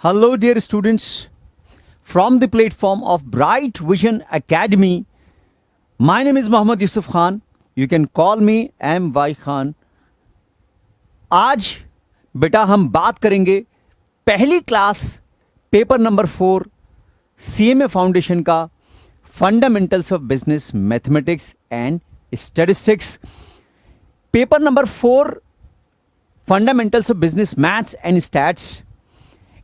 Hello, dear students, from the platform of Bright Vision Academy. My name is Mohammad Yusuf Khan. You can call me MY Khan. आज बेटा हम बात करेंगे पहली class paper number 4 CMA foundation का fundamentals of business mathematics and statistics. Paper number 4 fundamentals of business maths and stats.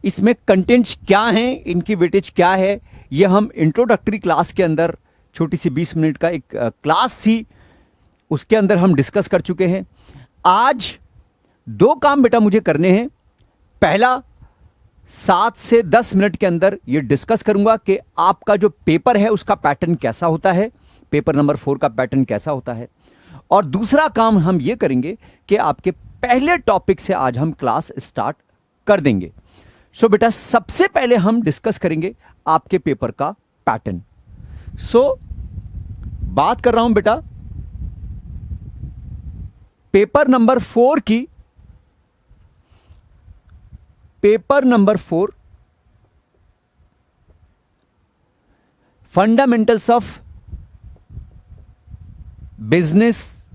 इसमें contents क्या हैं, इनकी वेटेज क्या है, ये हम इंट्रोडक्टरी क्लास के अंदर छोटी सी 20 मिनट का एक क्लास थी, उसके अंदर हम डिस्कस कर चुके हैं। आज 2 काम बेटा मुझे करने हैं। पहला 7 से 10 मिनट के अंदर ये डिस्कस करूंगा कि आपका जो पेपर है उसका पैटर्न कैसा होता है, पेपर नंबर 4 का पैटर्न कैसा होता है। और दूसरा काम हम ये करेंगे कि आपके पहले टॉपिक से आज हम क्लास स्टार्ट कर देंगे। सो बेटा सबसे पहले हम डिस्कस करेंगे आपके पेपर का पैटर्न। बात कर रहा हूं बेटा पेपर नंबर 4 की। Paper number 4 fundamentals of business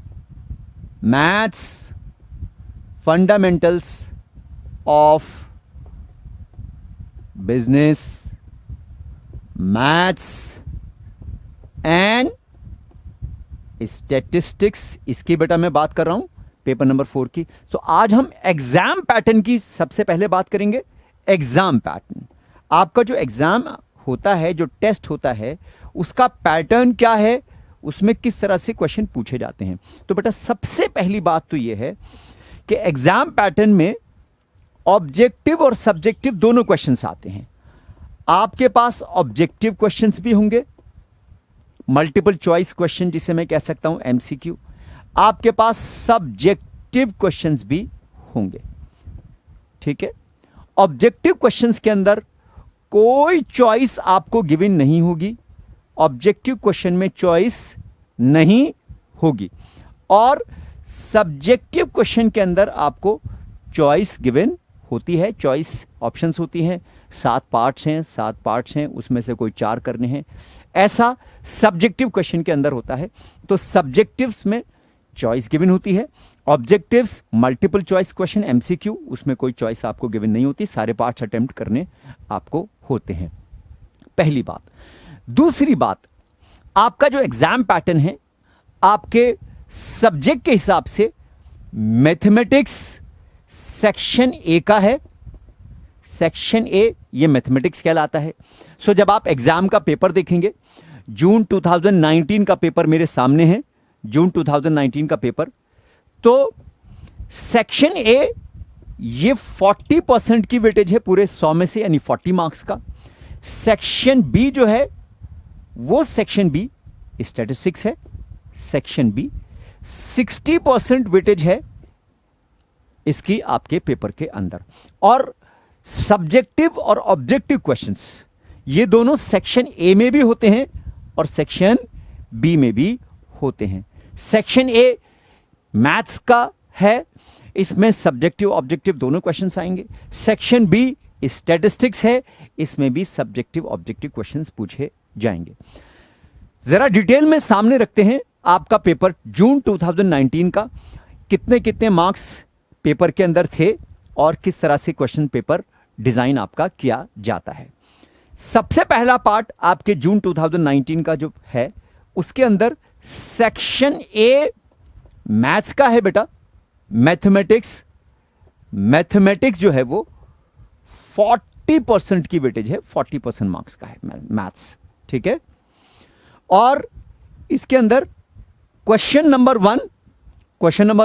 maths, fundamentals of business maths and statistics, इसकी बेटा मैं बात कर रहा हूं पेपर नंबर 4 की। तो आज हम एग्जाम पैटर्न की सबसे पहले बात करेंगे। एग्जाम पैटर्न, आपका जो एग्जाम होता है, जो टेस्ट होता है, उसका पैटर्न क्या है, उसमें किस तरह से क्वेश्चन पूछे जाते हैं। तो बेटा सबसे पहली बात तो यह है कि एग्जाम पैटर्न में ऑब्जेक्टिव और सब्जेक्टिव दोनों क्वेश्चंस आते हैं। आपके पास ऑब्जेक्टिव क्वेश्चंस भी होंगे, मल्टीपल चॉइस क्वेश्चन जिसे मैं कह सकता हूं MCQ। आपके पास सब्जेक्टिव क्वेश्चंस भी होंगे, ठीक है। ऑब्जेक्टिव क्वेश्चंस के अंदर कोई चॉइस आपको गिवन नहीं होगी, ऑब्जेक्टिव क्वेश्चन में चॉइस नहीं होगी। और सब्जेक्टिव क्वेश्चन के अंदर आपको चॉइस गिवन होती है, चॉइस ऑप्शंस होती हैं। 7 पार्ट्स हैं, उसमें से कोई 4 करने हैं, ऐसा सब्जेक्टिव क्वेश्चन के अंदर होता है। तो सब्जेक्टिव्स में चॉइस गिवन होती है, objectives multiple choice question MCQ, उसमें कोई चॉइस आपको गिवन नहीं होती, सारे पार्ट्स अटेम्प्ट करने आपको होते हैं। पहली बात। दूसरी बात, आपका जो एग्जाम पैटर्न है आपके सब्जेक्ट के हिसाब से मैथमेटिक्स सेक्शन A का है। सेक्शन A ये मैथमेटिक्स कहलाता है। जब आप एग्जाम का पेपर देखेंगे, जून 2019 का पेपर मेरे सामने है, जून 2019 का पेपर, तो सेक्शन A ये 40% की वेटेज है पूरे 100 में से, यानी 40 मार्क्स का। सेक्शन B जो है वो सेक्शन B स्टैटिस्टिक्स है। सेक्शन B 60% वेटेज है इसकी आपके पेपर के अंदर। और सब्जेक्टिव और ऑब्जेक्टिव क्वेश्चंस ये दोनों सेक्शन A में भी होते हैं और सेक्शन B में भी होते हैं। सेक्शन A मैथ्स का है, इसमें सब्जेक्टिव ऑब्जेक्टिव दोनों क्वेश्चंस आएंगे। सेक्शन B स्टैटिस्टिक्स है, इसमें भी सब्जेक्टिव ऑब्जेक्टिव क्वेश्चंस पूछे जाएंगे। जरा डिटेल में सामने रखते हैं आपका पेपर जून 2019 का, कितने कितने मार्क्स पेपर के अंदर थे और किस तरह से क्वेश्चन पेपर डिजाइन आपका किया जाता है। सबसे पहला पार्ट आपके जून 2019 का जो है उसके अंदर सेक्शन A मैथ्स का है बेटा। मैथमेटिक्स जो है वो 40% की वेटेज है, 40% मार्क्स का है मैथ्स, ठीक है। और इसके अंदर क्वेश्चन नंबर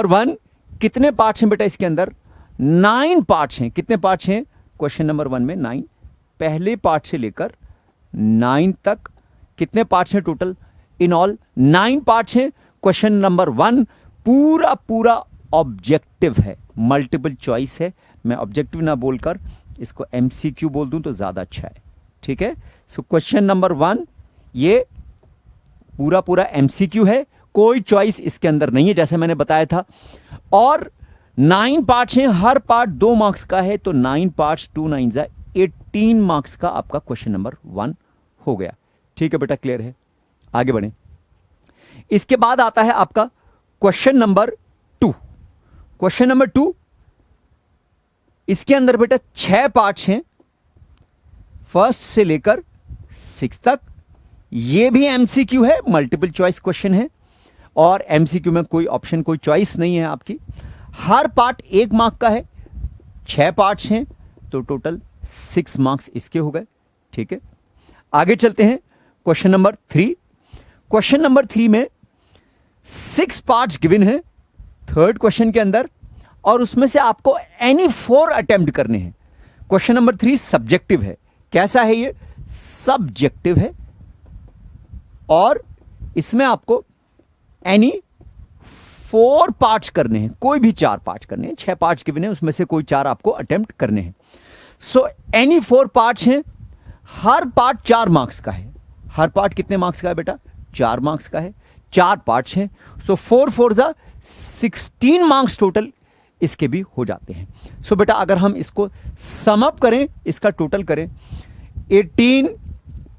1 कितने पार्ट्स हैं बेटा इसके अंदर? 9 पार्ट्स हैं। कितने पार्ट्स हैं क्वेश्चन नंबर 1 में? 9। पहले पार्ट से लेकर 9 तक कितने पार्ट्स हैं टोटल? इन ऑल 9 पार्ट्स हैं। क्वेश्चन नंबर 1 पूरा ऑब्जेक्टिव है, मल्टीपल चॉइस है। मैं ऑब्जेक्टिव ना बोलकर इसको MCQ बोल दूं तो ज्यादा अच्छा है, ठीक है। क्वेश्चन नंबर 1 ये पूरा MCQ है, कोई चॉइस इसके अंदर नहीं है जैसे मैंने बताया था। और 9 पार्ट्स हैं, हर पार्ट 2 मार्क्स का है, तो 9 पार्ट्स 2 9 जा 18 मार्क्स का आपका क्वेश्चन नंबर 1 हो गया। ठीक है बेटा, क्लियर है? आगे बढ़ें। इसके बाद आता है आपका क्वेश्चन नंबर 2। क्वेश्चन नंबर 2, इसके अंदर बेटा 6 पार्ट्स हैं, फर्स्ट से लेकर 6 तक। ये भी एमसीक्यू है, मल्टीपल चॉइस क्वेश्चन है, और एमसीक्यू में कोई ऑप्शन, कोई चॉइस नहीं है आपकी। हर पार्ट 1 मार्क का है, 6 पार्ट्स हैं, तो टोटल 6 मार्क्स इसके हो गए। ठीक है, आगे चलते हैं। Question number 3। क्वेश्चन नंबर 3 में 6 पार्ट्स गिवन है थर्ड क्वेश्चन के अंदर, और उसमें से आपको एनी 4 अटेम्प्ट करने हैं। क्वेश्चन नंबर 3 सब्जेक्टिव है। कैसा है ये? सब्जेक्टिव है, और इसमें आपको एनी 4 पार्ट्स करने हैं, कोई भी 4 पार्ट्स करने हैं। 6 पार्ट्स गिवन है, उसमें से कोई 4 आपको अटेम्प्ट करने हैं। सो एनी 4 पार्ट्स हैं, हर पार्ट 4 मार्क्स का है। हर पार्ट कितने मार्क्स का है बेटा? 4 मार्क्स का है। 4 पार्ट्स हैं, सो 4 4 जा 16 मार्क्स टोटल इसके भी हो जाते हैं। सो बेटा अगर हम इसको सम अप करें, इसका टोटल करें, 18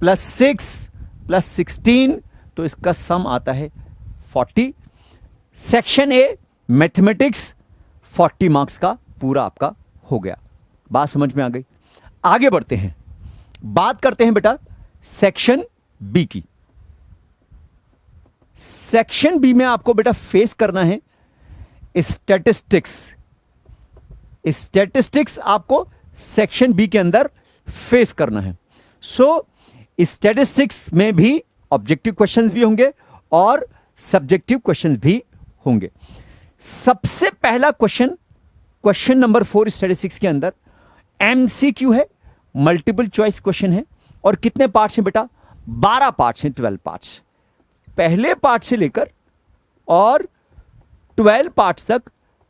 प्लस 6 प्लस 16, तो इसका सम आता है 40। सेक्शन ए मैथमेटिक्स 40 मार्क्स का पूरा आपका हो गया। बात समझ में आ गई? आगे बढ़ते हैं, बात करते हैं बेटा सेक्शन बी की। सेक्शन बी में आपको बेटा फेस करना है स्टैटिस्टिक्स। स्टैटिस्टिक्स आपको सेक्शन बी के अंदर फेस करना है। सो स्टैटिस्टिक्स में भी ऑब्जेक्टिव क्वेश्चंस भी होंगे और सब्जेक्टिव क्वेश्चंस भी होंगे। सबसे पहला क्वेश्चन, क्वेश्चन नंबर 4 स्टैटिस्टिक्स के अंदर एमसीक्यू है, मल्टीपल चॉइस क्वेश्चन है, और कितने पार्ट्स हैं बेटा? 12 पार्ट्स हैं, 12 पार्ट्स। पहले पार्ट से लेकर और 12 पार्ट्स तक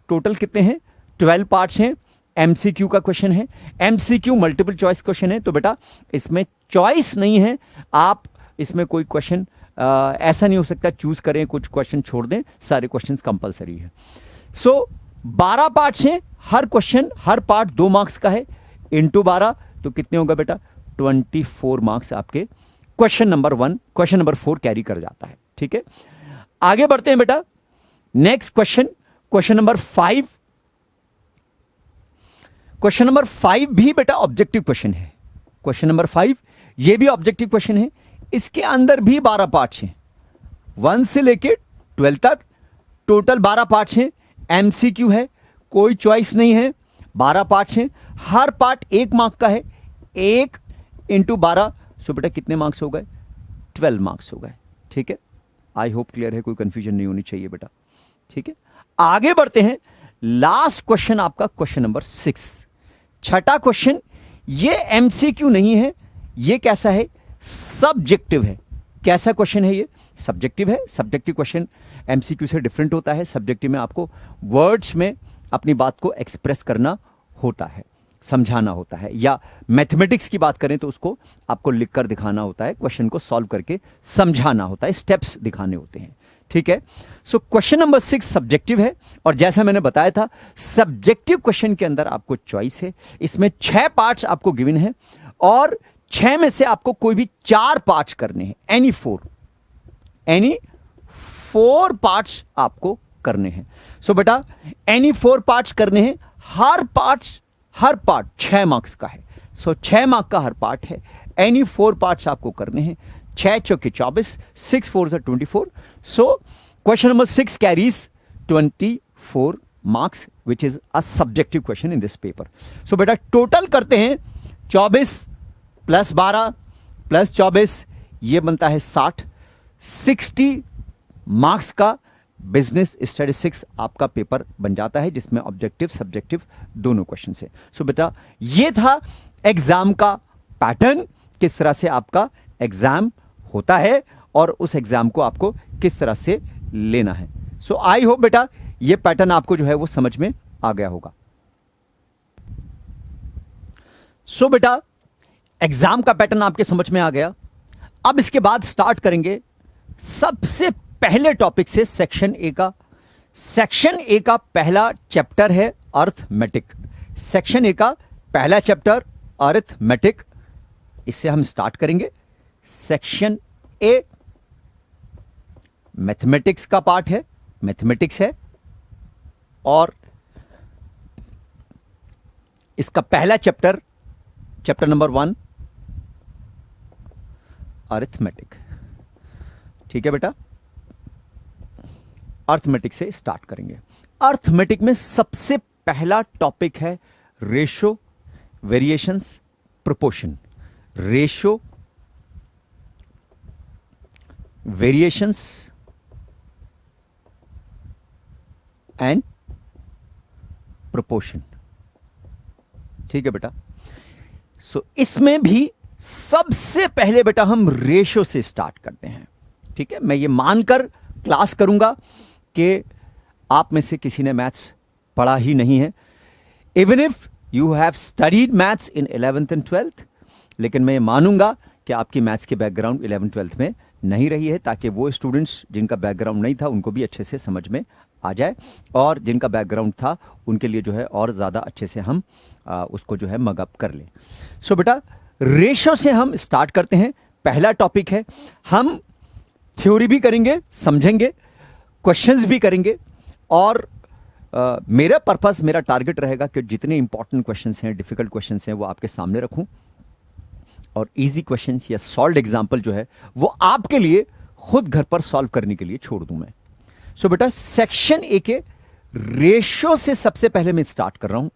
टोटल कितने हैं? 12 पार्ट्स हैं। एमसीक्यू का क्वेश्चन है, एमसीक्यू मल्टीपल चॉइस क्वेश्चन है, तो बेटा इसमें चॉइस नहीं है। आप इसमें कोई क्वेश्चन ऐसा नहीं हो सकता चूज करें, कुछ क्वेश्चन छोड़ दें, सारे क्वेश्चंस कंपलसरी है। सो 12 पार्ट्स हैं, हर क्वेश्चन, हर पार्ट 2 मार्क्स का है, इंटू 12 तो कितने होगा बेटा? 24 मार्क्स आपके question number 1, question number 4 carry कर जाता है। ठीक है, आगे बढ़ते हैं बेटा। Next question, question number 5। Question number 5 भी बेटा ऑब्जेक्टिव क्वेश्चन है। क्वेश्चन नंबर 5 ये भी ऑब्जेक्टिव क्वेश्चन है। इसके अंदर भी 12 पार्ट्स हैं, 1 से लेके 12 तक टोटल 12 पार्ट्स हैं। एमसीक्यू है, कोई चॉइस नहीं है, 12 पार्ट्स हैं, हर पार्ट 1 मार्क का है। 1 इंटू 12, सो बेटा कितने मार्क्स हो गए? 12 मार्क्स हो गए। ठीक है, आई होप क्लियर है, कोई कंफ्यूजन नहीं होनी चाहिए बेटा। ठीक है, आगे बढ़ते हैं। लास्ट क्वेश्चन आपका क्वेश्चन नंबर 6, छठा क्वेश्चन। ये एमसीक्यू नहीं है, ये कैसा है? सब्जेक्टिव है। कैसा क्वेश्चन है ये? सब्जेक्टिव है। सब्जेक्टिव क्वेश्चन एमसीक्यू से डिफरेंट होता है। सब्जेक्टिव में आपको वर्ड्स में अपनी बात को एक्सप्रेस करना होता है, समझाना होता है, या मैथमेटिक्स की बात करें तो उसको आपको लिखकर दिखाना होता है, क्वेश्चन को सॉल्व करके समझाना होता है, स्टेप्स दिखाने होते हैं। ठीक है, सो क्वेश्चन नंबर 6 सब्जेक्टिव है, और जैसा मैंने बताया था सब्जेक्टिव क्वेश्चन के अंदर आपको चॉइस है। इसमें 6 पार्ट्स आपको गिवन है, और 6 में से आपको कोई भी 4 पार्ट्स करने हैं। एनी 4 पार्ट्स आपको करने हैं। सो बेटा एनी 4 पार्ट्स करने हैं। हर पार्ट 6 मार्क्स का है। सो 6 मार्क का हर पार्ट है। एनी 4 पार्ट्स आपको करने हैं। 6 चौके 24, 6 4 जा 24। So question number 6 carries 24 marks, which is a subjective question in this paper. So बेटा टोटल करते हैं 24 प्लस 12 प्लस 24, ये बनता है 60 मार्क्स का बिजनेस स्टैटिस्टिक्स आपका पेपर बन जाता है, जिसमें ऑब्जेक्टिव सब्जेक्टिव दोनों क्वेश्चन है। सो बेटा ये था एग्जाम का पैटर्न, किस तरह से आपका एग्जाम होता है और उस एग्जाम को आपको किस तरह से लेना है। सो आई होप बेटा ये पैटर्न आपको जो है वो समझ में आ गया होगा। सो बेटा एग्जाम का पैटर्न आपके समझ में आ गया। अब इसके बाद स्टार्ट करेंगे सबसे पहले टॉपिक से, सेक्शन ए का। सेक्शन ए का पहला चैप्टर है अर्थमेटिक। सेक्शन ए का पहला चैप्टर अरिथमेटिक, इससे हम स्टार्ट करेंगे। सेक्शन ए मैथमेटिक्स का पार्ट है, मैथमेटिक्स है, और इसका पहला चैप्टर, चैप्टर नंबर 1 अरिथमेटिक। ठीक है बेटा, अरिथमेटिक से स्टार्ट करेंगे। अरिथमेटिक में सबसे पहला टॉपिक है ratio, variations, proportion. Ratio, variations and proportion. ठीक है बेटा, सो इसमें भी सबसे पहले बेटा हम रेशो से स्टार्ट करते हैं। ठीक है, मैं ये मानकर क्लास करूंगा कि आप में से किसी ने मैथ्स पढ़ा ही नहीं है, even if you have studied maths in 11th and 12th, लेकिन मैं ये मानूंगा कि आपकी मैथ्स की बैकग्राउंड 11th 12th में नहीं रही है, ताकि वो स्टूडेंट्स जिनका बैकग्राउंड नहीं था उनको भी अच्छे से समझ में आ जाए, और जिनका बैकग्राउंड था उनके लिए जो है और ज़्यादा अच्छे से हम उसको जो है मगअप कर लें। सो बेटा, रेशो से हम स्टार्ट करते हैं। पहला टॉपिक है, हम थ्योरी भी करेंगे, समझेंगे, क्वेश्चंस भी करेंगे, और मेरा पर्पस, मेरा टारगेट रहेगा कि जितने इंपॉर्टेंट क्वेश्चंस हैं, डिफिकल्ट क्वेश्चंस हैं, वो आपके सामने रखूं, और इजी क्वेश्चंस या सॉल्व्ड एग्जांपल जो है वो आपके लिए खुद घर पर सॉल्व करने के लिए छोड़ दूं मैं। सो बेटा, सेक्शन ए के रेशो से सबसे पहले मैं स्टार्ट कर रहा हूं।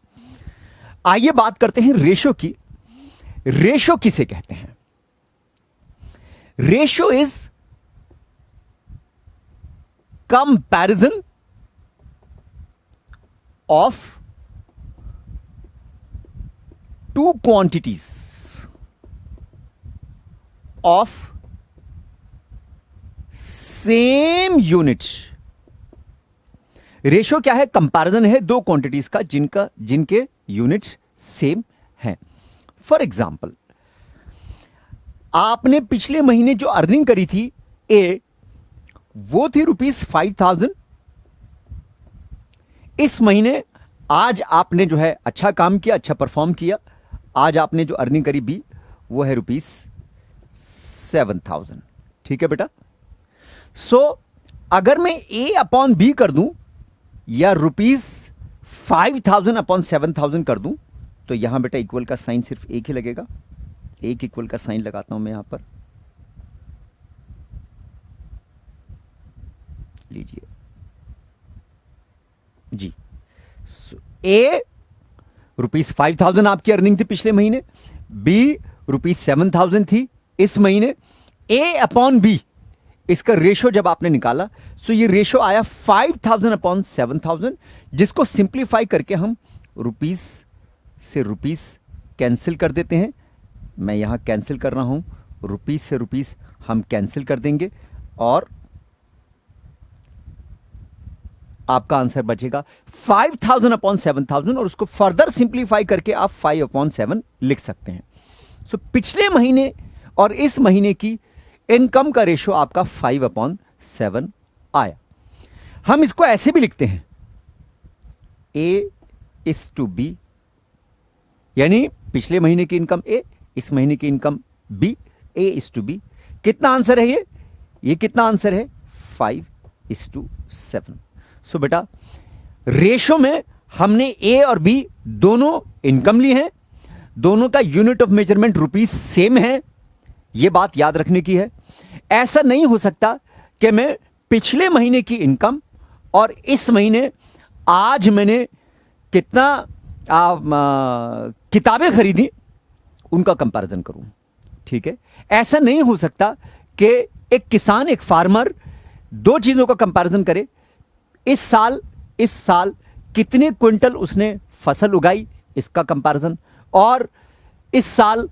आइए बात करते हैं रेशो की। रेशो किसे कहते हैं? Ratio is comparison of two quantities of same unit. Ratio क्या है? कंपैरिजन है दो क्वांटिटीज का जिनके यूनिट्स सेम हैं। फॉर एग्जाम्पल, आपने पिछले महीने जो अर्निंग करी थी ए, वो थी ₹5,000। इस महीने आज आपने जो है अच्छा काम किया, अच्छा परफॉर्म किया, आज आपने जो अर्निंग करी बी, वो है ₹7,000। ठीक है बेटा, सो अगर मैं ए अपॉन बी कर दूं या ₹5,000 अपॉन 7,000 कर दूं, तो यहां बेटा इक्वल का साइन सिर्फ एक ही लगेगा। एक इक्वल का साइन लगाता हूं मैं यहां पर, लीजिए जी। ए ₹5,000 आपकी अर्निंग थी पिछले महीने, बी ₹7,000 थी इस महीने। ए अपॉन बी, इसका रेशो जब आपने निकाला, सो ये रेशो आया 5,000 अपॉन 7,000, जिसको सिंप्लीफाई करके हम रुपीस से रुपीस कैंसिल कर देते हैं। मैं यहां कैंसिल कर रहा हूं, रुपीस से रुपीस हम कैंसिल कर देंगे, और आपका आंसर बचेगा 5,000 अपॉन 7,000, और उसको फर्दर सिंप्लीफाई करके आप 5 अपॉन 7 लिख सकते हैं। सो पिछले महीने और इस महीने की इनकम का रेशो आपका 5 अपॉन 7 आया। हम इसको ऐसे भी लिखते हैं, ए इज टू बी, यानी पिछले महीने की इनकम ए, इस महीने की income B, A is to B. कितना आंसर है ये कितना आंसर है? 5:7। सो बेटा, रेशो में हमने ए और बी दोनों इनकम ली है, दोनों का unit of measurement rupees same है, यह बात याद रखने की है। ऐसा नहीं हो सकता कि मैं पिछले महीने की इनकम और इस महीने आज मैंने कितना किताबें खरीदी उनका कंपैरिजन करूं। ठीक है, ऐसा नहीं हो सकता कि एक किसान, एक फार्मर दो चीजों का कंपैरिजन करे। इस साल कितने क्विंटल उसने फसल उगाई, इसका कंपैरिजन, और इस साल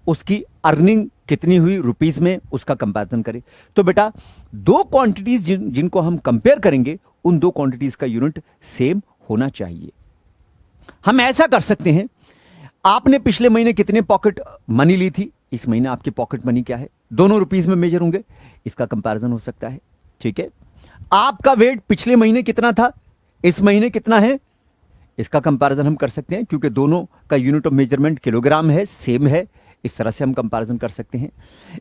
उसकी अर्निंग कितनी हुई रुपीस में, उसका कंपैरिजन करे। तो बेटा, दो क्वांटिटीज जिनको हम कंपेयर करेंगे, उन दो क्वांटिटीज का यूनिट सेम होना चाहिए। हम ऐसा कर सकते हैं, आपने पिछले महीने कितने पॉकेट मनी ली थी, इस महीने आपकी पॉकेट मनी क्या है, दोनों रुपीस में मेजर होंगे, इसका कंपैरिजन हो सकता है। ठीक है, आपका वेट पिछले महीने कितना था, इस महीने कितना है, इसका कंपैरिजन हम कर सकते हैं क्योंकि दोनों का यूनिट ऑफ मेजरमेंट किलोग्राम है, सेम है, इस तरह से हम कंपैरिजन कर सकते हैं।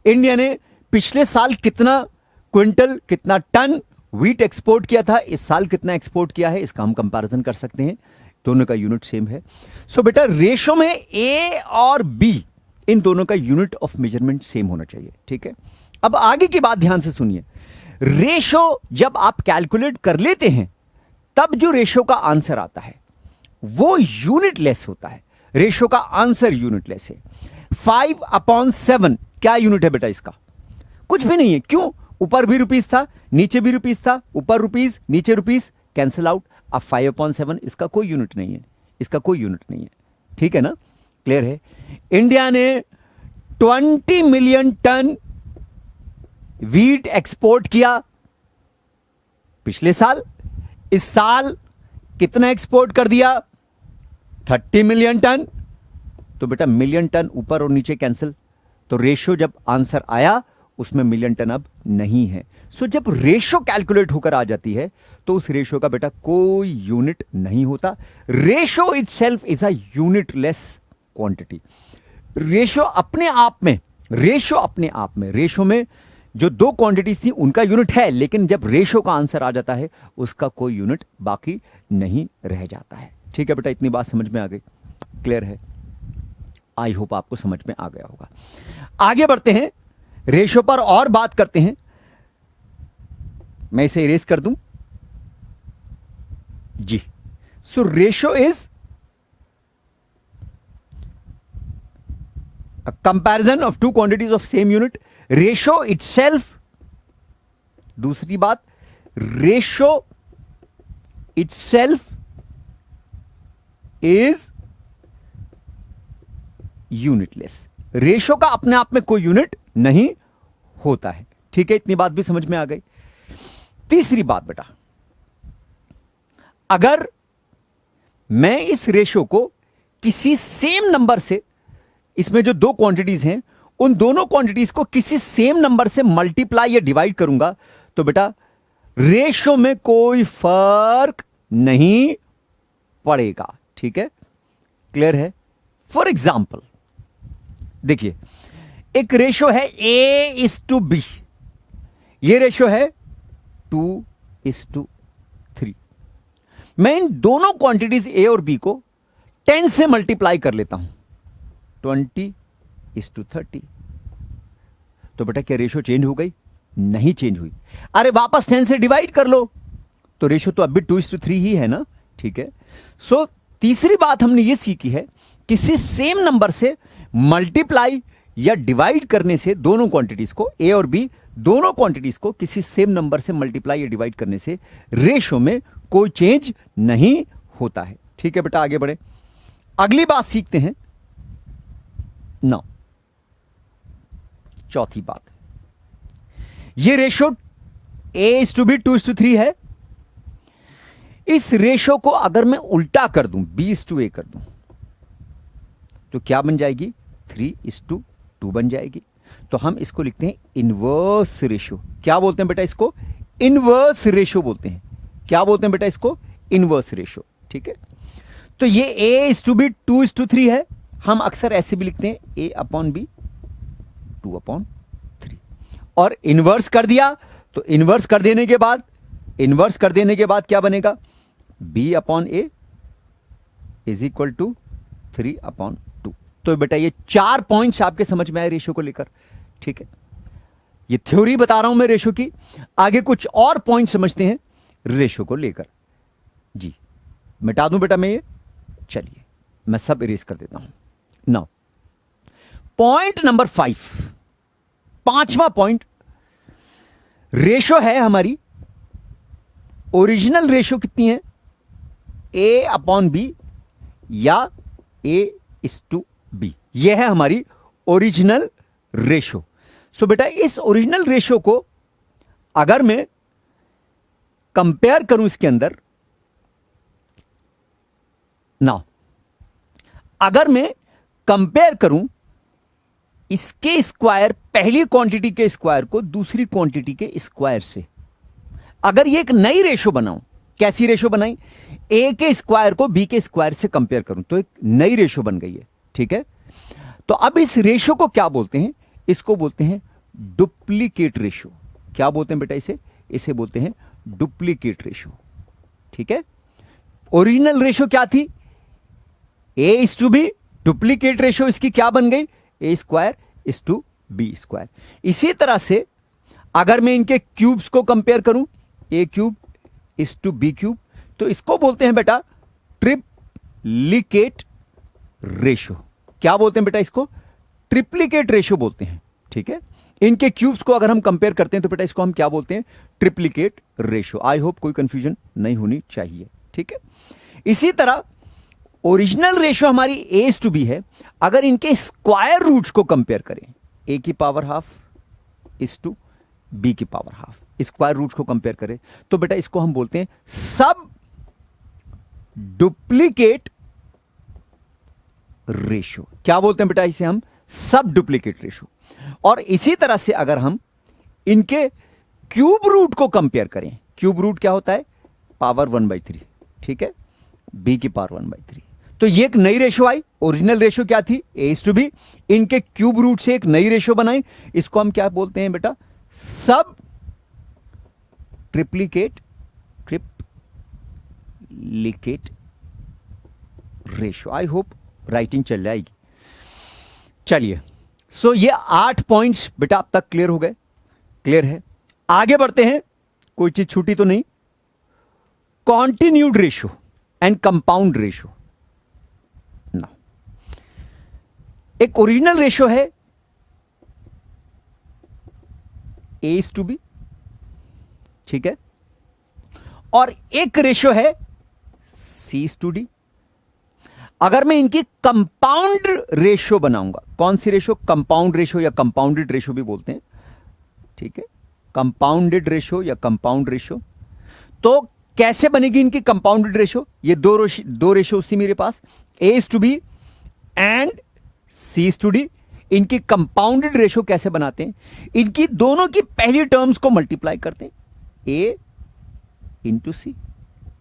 इंडिया ने पिछले साल कितना क्विंटल, कितना टन व्हीट एक्सपोर्ट किया था, इस साल कितना एक्सपोर्ट किया है, इसका हम कंपैरिजन कर सकते हैं, दोनों का यूनिट सेम है। सो बेटा रेशो में ए और बी इन दोनों का यूनिट ऑफ मेजरमेंट सेम होना चाहिए, ठीक है। अब आगे की बात ध्यान से सुनिए, रेशो जब आप कैलकुलेट कर लेते हैं तब जो रेशो का आंसर आता है वो यूनिटलेस होता है। रेशो का आंसर यूनिटलेस है। 5/7 क्या यूनिट है बेटा इसका? कुछ भी नहीं है। क्यों? ऊपर भी रुपीस था, नीचे भी रुपीस था, ऊपर रुपीस नीचे रुपीस, कैंसिल आउट। अब 5/7 इसका कोई यूनिट नहीं है, इसका कोई यूनिट नहीं है, ठीक है ना, क्लियर है। इंडिया ने 20 मिलियन टन व्हीट एक्सपोर्ट किया पिछले साल। इस साल कितना एक्सपोर्ट कर दिया? 30 मिलियन टन। तो बेटा मिलियन टन ऊपर और नीचे कैंसिल, तो रेशो जब आंसर आया उसमें मिलियन टन अब नहीं है। सो जब रेशो कैलकुलेट होकर आ जाती है तो उस रेशो का बेटा कोई यूनिट नहीं होता। Ratio itself is a unitless quantity. Ratio अपने आप में, रेशो में जो दो क्वांटिटीज थी उनका यूनिट है, लेकिन जब रेशो का आंसर आ जाता है उसका कोई यूनिट बाकी नहीं रह जाता है। ठीक है बेटा, इतनी बात समझ में आ गई, क्लियर है? आई होप आपको समझ में आ गया होगा। आगे बढ़ते हैं, रेशो पर और बात करते हैं। मैं इसे इरेज कर दूं जी। So ratio is a comparison of two quantities of same unit. Ratio itself, दूसरी बात, ratio itself is unitless. Ratio का अपने आप में कोई यूनिट नहीं होता है, ठीक है, इतनी बात भी समझ में आ गई। तीसरी बात बेटा, अगर मैं इस रेशो को किसी सेम नंबर से, इसमें जो दो क्वांटिटीज हैं उन दोनों क्वांटिटीज को किसी सेम नंबर से मल्टीप्लाई या डिवाइड करूंगा तो बेटा रेशो में कोई फर्क नहीं पड़ेगा, ठीक है, क्लियर है? फॉर एग्जाम्पल देखिए, एक रेशो है A:B, ये रेशो है 2:3। मैं इन दोनों क्वांटिटीज A और B को 10 से मल्टीप्लाई कर लेता हूं, 20:30। तो बेटा क्या रेशो चेंज हो गई? नहीं चेंज हुई। अरे वापस 10 से डिवाइड कर लो तो रेशो तो अब भी 2:3 ही है ना, ठीक है। सो तीसरी बात हमने ये सीखी है, किसी सेम नंबर से मल्टीप्लाई या डिवाइड करने से दोनों क्वांटिटीज को, ए और बी दोनों क्वांटिटीज को किसी सेम नंबर से मल्टीप्लाई या डिवाइड करने से रेशो में कोई चेंज नहीं होता है, ठीक है बेटा। आगे बढ़े, अगली बात सीखते हैं। नाउ चौथी बात, ये रेशो A:B 2:3 है। इस रेशो को अगर मैं उल्टा कर दूं, B:A कर दूं, तो क्या बन जाएगी? 3:2 बन जाएगी। तो हम इसको लिखते हैं इनवर्स रेशो। क्या बोलते हैं बेटा इसको? इनवर्स रेशो बोलते हैं। क्या बोलते हैं बेटा इसको? इनवर्स रेशो, ठीक है। तो ये A:B 2:3 है। हम अक्सर ऐसे भी लिखते हैं A/B 2/3। और इनवर्स कर दिया तो इनवर्स कर देने के बाद क्या बनेगा? B/A is equal to 3/2। तो बेटा ये 4 पॉइंट्स आपके समझ में आए रेशो को लेकर, ठीक है। ये थ्योरी बता रहा हूं मैं रेशो की। आगे कुछ और पॉइंट समझते हैं रेशो को लेकर जी। मिटा दूं बेटा मैं ये? चलिए मैं सब इरेज कर देता हूं। नाउ पॉइंट नंबर 5, पांचवा पॉइंट, रेशो है हमारी, ओरिजिनल रेशो कितनी है? A/B या A:B, यह है हमारी ओरिजिनल रेशो। सो बेटा इस ओरिजिनल रेशो को अगर मैं कंपेयर करूं इसके अंदर, ना अगर मैं कंपेयर करूं इसके स्क्वायर, पहली क्वांटिटी के स्क्वायर को दूसरी क्वांटिटी के स्क्वायर से, अगर ये एक नई रेशो बनाऊं, कैसी रेशो बनाई? ए के स्क्वायर को बी के स्क्वायर से कंपेयर करूं तो एक नई रेशो बन गई है, ठीक है। तो अब इस रेशो को क्या बोलते हैं? इसको बोलते हैं डुप्लीकेट रेशो। क्या बोलते हैं बेटा इसे? इसे बोलते हैं डुप्लीकेट रेशो, ठीक है। ओरिजिनल रेशो क्या थी? A is to B. Duplicate ratio इसकी क्या बन गई? A square is to B square. इसी तरह से अगर मैं इनके क्यूब्स को कंपेयर करूं, A cube is to B cube, तो इसको बोलते हैं बेटा ट्रिप्लिकेट रेशो। क्या बोलते हैं बेटा इसको? ट्रिप्लिकेट रेशो बोलते हैं, ठीक है। इनके क्यूब्स को अगर हम कंपेयर करते हैं तो बेटा इसको हम क्या बोलते हैं? Triplicate ratio. आई होप कोई कंफ्यूजन नहीं होनी चाहिए, ठीक है। इसी तरह ओरिजिनल रेशो हमारी ए टू बी है। अगर इनके स्क्वायर रूट्स को कंपेयर करें, ए की power half is to B की पावर हाफ, स्क्वायर रूट्स को कंपेयर करें तो बेटा इसको हम बोलते हैं सब डुप्लीकेट रेशो। क्या बोलते हैं बेटा इसे? हम सब डुप्लीकेट रेशो। और इसी तरह से अगर हम इनके क्यूब रूट को कंपेयर करें, क्यूब रूट क्या होता है? पावर 1/3, ठीक है, बी की पावर 1/3। तो ये एक नई रेशो आई। ओरिजिनल रेशो क्या थी? A is to B. इनके क्यूब रूट से एक नई रेशो बनाई, इसको हम क्या बोलते हैं बेटा? सब triplicate ratio. I hope writing चल जाएगी। चलिए, सो ये 8 पॉइंट्स बेटा अब तक क्लियर हो गए? क्लियर है। आगे बढ़ते हैं, कोई चीज छूटी तो नहीं। Continued ratio and compound ratio. ना, एक ओरिजिनल रेशो है ए इज टू बी, ठीक है, और एक रेशो है सी इज टू डी। अगर मैं इनकी कंपाउंड रेशो बनाऊंगा, कौन सी रेशो? कंपाउंड रेशो या कंपाउंडेड रेशो भी बोलते हैं, ठीक है, कंपाउंडेड रेशो या कंपाउंड रेशो। तो कैसे बनेगी इनकी कंपाउंडेड रेशो? ये दो रेशो उसी मेरे पास, A is to B and C is to D. इनकी कंपाउंडेड रेशो कैसे बनाते हैं? इनकी दोनों की पहली टर्म्स को मल्टीप्लाई करते हैं, ए इंटू सी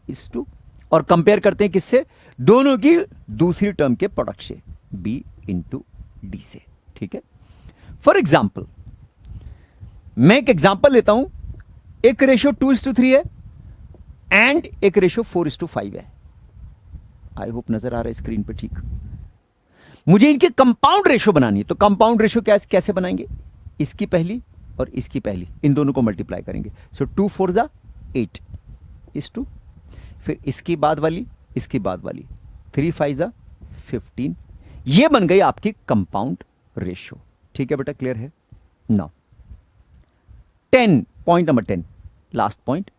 इज टू, और कंपेयर करते हैं किससे? दोनों की दूसरी टर्म के प्रोडक्ट से, बी इंटू डी से, ठीक है। फॉर एग्जाम्पल, मैं एक एग्जाम्पल लेता हूं। एक रेशो 2:3 है एंड एक रेशो 4:5 है। आई होप नजर आ रहा है स्क्रीन पर, ठीक। मुझे इनके कंपाउंड रेशो बनानी है, तो कंपाउंड रेशो कैसे बनाएंगे? इसकी पहली और इसकी पहली, इन दोनों को मल्टीप्लाई करेंगे। सो 2 4 8 इज टू, फिर इसकी बाद वाली, इसकी बाद वाली, 3 5 15। ये बन गई आपकी कंपाउंड रेशो, ठीक है बेटा, क्लियर है। Now 10, point number 10, last point,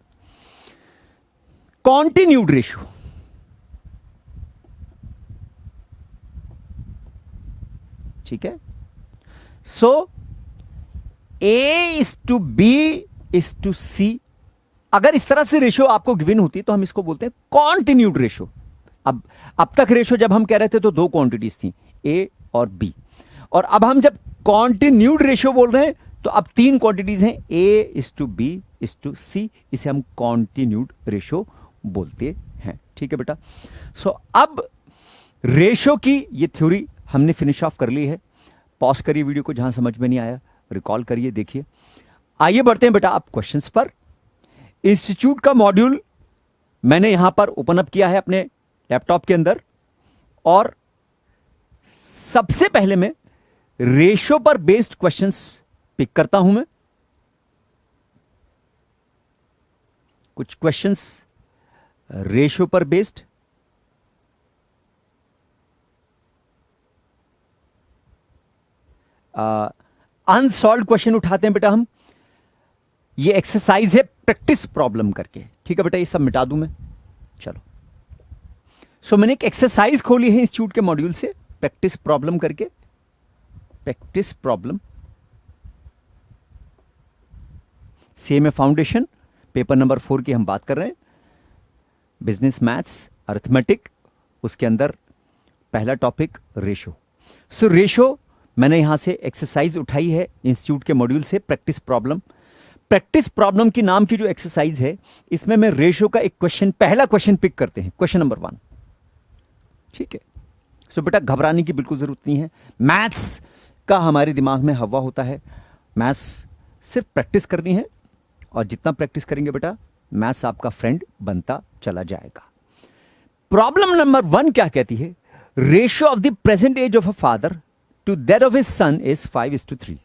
continued ratio. ठीक है। So A is to B is to C. अगर इस तरह से रेशो आपको गिवन होती तो हम इसको बोलते हैं कॉन्टिन्यूड रेशो। अब तक रेशो जब हम कह रहे थे तो दो क्वांटिटीज थी, ए और बी, और अब हम जब कॉन्टिन्यूड रेशो बोल रहे हैं तो अब तीन क्वांटिटीज हैं, A is to B is to C. इसे हम कॉन्टिन्यूड रेशो बोलते हैं, ठीक है बेटा। सो अब रेशो की ये थ्योरी हमने फिनिश ऑफ कर ली है। पॉज करिए वीडियो को, जहां समझ में नहीं आया रिकॉल करिए, देखिए। आइए बढ़ते हैं बेटा आप क्वेश्चंस पर। इंस्टीट्यूट का मॉड्यूल मैंने यहां पर ओपन अप किया है अपने लैपटॉप के अंदर, और सबसे पहले मैं रेशो पर बेस्ड क्वेश्चंस पिक करता हूं। मैं कुछ क्वेश्चंस रेशो पर बेस्ड, अनसॉल्व क्वेश्चन उठाते हैं बेटा हम। ये एक्सरसाइज है प्रैक्टिस प्रॉब्लम करके, ठीक है बेटा, ये सब मिटा दूं मैं। चलो, सो मैंने एक एक्सरसाइज खोली है इंस्टीट्यूट के मॉड्यूल से, प्रैक्टिस प्रॉब्लम करके। प्रैक्टिस प्रॉब्लम, सेम है फाउंडेशन, पेपर नंबर 4 की हम बात कर रहे हैं, बिजनेस मैथ्स अरिथमेटिक, उसके अंदर पहला टॉपिक रेशो। सो रेशो मैंने यहां से एक्सरसाइज उठाई है इंस्टीट्यूट के मॉड्यूल से, प्रैक्टिस प्रॉब्लम। प्रैक्टिस प्रॉब्लम की नाम की जो एक्सरसाइज है, इसमें मैं रेशियो का एक क्वेश्चन, पहला क्वेश्चन पिक करते हैं, क्वेश्चन नंबर 1। ठीक है, सो बेटा घबराने की बिल्कुल जरूरत नहीं है। मैथ्स का हमारे दिमाग में हवा होता है, मैथ्स सिर्फ प्रैक्टिस करनी है, और जितना प्रैक्टिस करेंगे बेटा मैथ्स आपका फ्रेंड बनता चला जाएगा। प्रॉब्लम नंबर 1 क्या कहती है? Ratio of the present age of a father to that of his son is 5:3।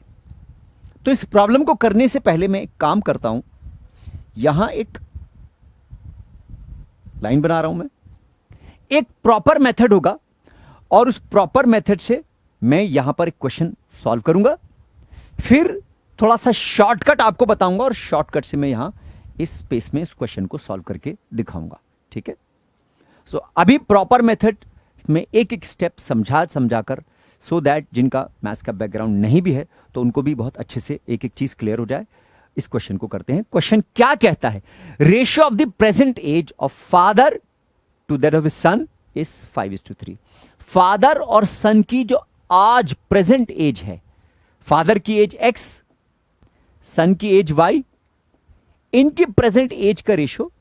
तो इस प्रॉब्लम को करने से पहले मैं एक काम करता हूं, यहां एक लाइन बना रहा हूं मैं, एक प्रॉपर मेथड होगा, और उस प्रॉपर मेथड से मैं यहां पर एक क्वेश्चन सॉल्व करूंगा, फिर थोड़ा सा शॉर्टकट आपको बताऊंगा, और शॉर्टकट से मैं यहां इस स्पेस में इस क्वेश्चन को सॉल्व करके दिखाऊंगा। ठीक है, सो अभी प्रॉपर मेथड में एक एक स्टेप समझाकर, सो दैट जिनका मैथ्स का बैकग्राउंड नहीं भी है तो उनको भी बहुत अच्छे से एक एक चीज क्लियर हो जाए। इस क्वेश्चन को करते हैं। क्वेश्चन क्या कहता है? Ratio of the present age of father to that of his son is 5:3। Father और सन की जो आज प्रेजेंट एज है, फादर की एज x, सन की एज y, इनकी प्रेजेंट एज का रेशियो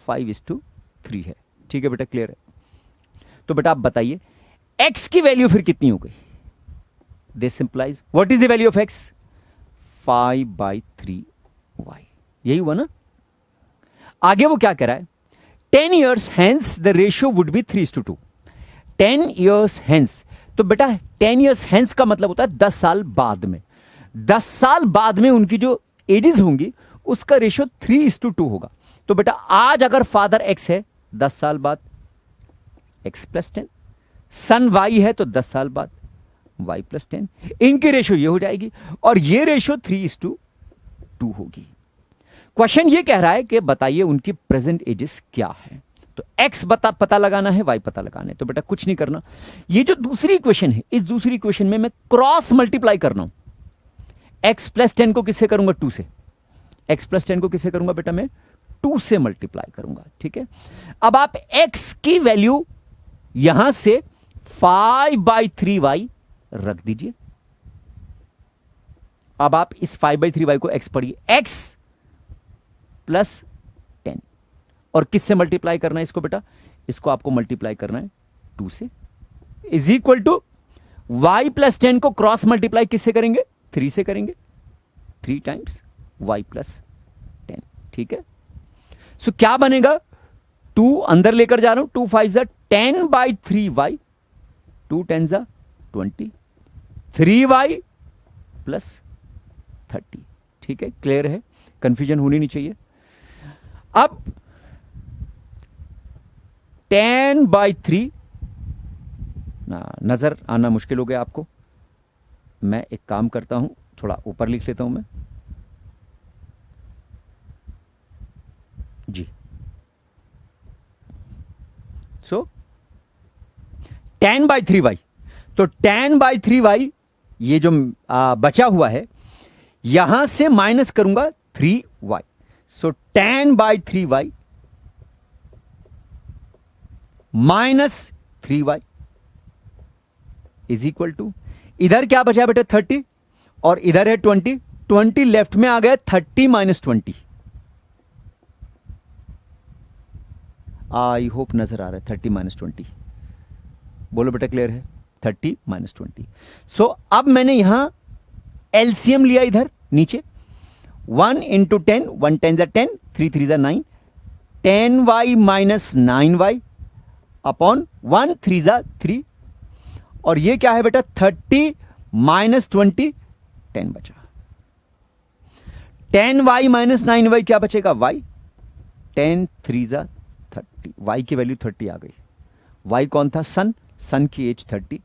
5:3 है। ठीक है बेटा, क्लियर है? तो बेटा आप बताइए x की वैल्यू फिर कितनी हो गई? This implies what is the value of x? 5/3y। यही हुआ ना? आगे वो क्या कह रहा है? 10 years hence the ratio would be 3:2। 10 years hence, तो बेटा 10 years hence का मतलब होता है 10 साल बाद में। 10 साल बाद में उनकी जो एजेस होंगी उसका रेशियो 3:2 होगा। तो बेटा आज अगर फादर x है, 10 साल बाद x + 10, सन y है तो 10 साल बाद y + 10, इनकी रेशियो ये हो जाएगी, और ये रेशियो 3:2 होगी। क्वेश्चन ये कह रहा है कि बताइए उनकी प्रेजेंट एजेस क्या है। तो x पता लगाना है, y पता लगाना है। तो बेटा कुछ नहीं करना, ये जो दूसरी इक्वेशन है, इस दूसरी इक्वेशन में मैं क्रॉस मल्टीप्लाई करना हूं। x + 10 को किससे करूंगा? 2 से। x + 10 को किससे करूंगा बेटा? मैं 2 से मल्टीप्लाई करूंगा। ठीक है, अब आप x की वैल्यू यहां से 5/3y रख दीजिए। अब आप इस 5/3y को x पढ़िए, x + 10, और किससे मल्टीप्लाई करना है इसको बेटा? इसको आपको मल्टीप्लाई करना है 2 से, इज इक्वल टू y + 10 को क्रॉस मल्टीप्लाई किससे करेंगे? 3 से करेंगे। 3 टाइम्स y + 10। ठीक है, सो क्या बनेगा? 2 अंदर लेकर जा रहा हूं, 2 5 10/3y, 2 10 20, 3y + 30। ठीक है, क्लियर है? कंफ्यूजन होनी नहीं चाहिए। अब 10/3 नजर आना मुश्किल हो गया आपको, मैं एक काम करता हूं, थोड़ा ऊपर लिख लेता हूं मैं जी। सो 10/3y, तो 10/3y ये जो बचा हुआ है यहां से माइनस करूंगा 3y, so 10/3y - 3y is equal to, इधर क्या बचा बेटा? 30, और इधर है 20, 20 लेफ्ट में आ गया, 30 - 20। आई होप नजर आ रहा है 30 - 20। बोलो बेटा, क्लियर है? 30 - 20। सो अब मैंने यहां एलसीएम लिया, इधर नीचे 1 × 10, 1 10 10, 3 3 9, 10y - 9y अपॉन 1 3 3, और ये क्या है बेटा? 30 - 20, 10 बचा। 10y - 9y क्या बचेगा? y। 10 3 30, y की वैल्यू 30 आ गई। y कौन था? सन। सन की एज 30।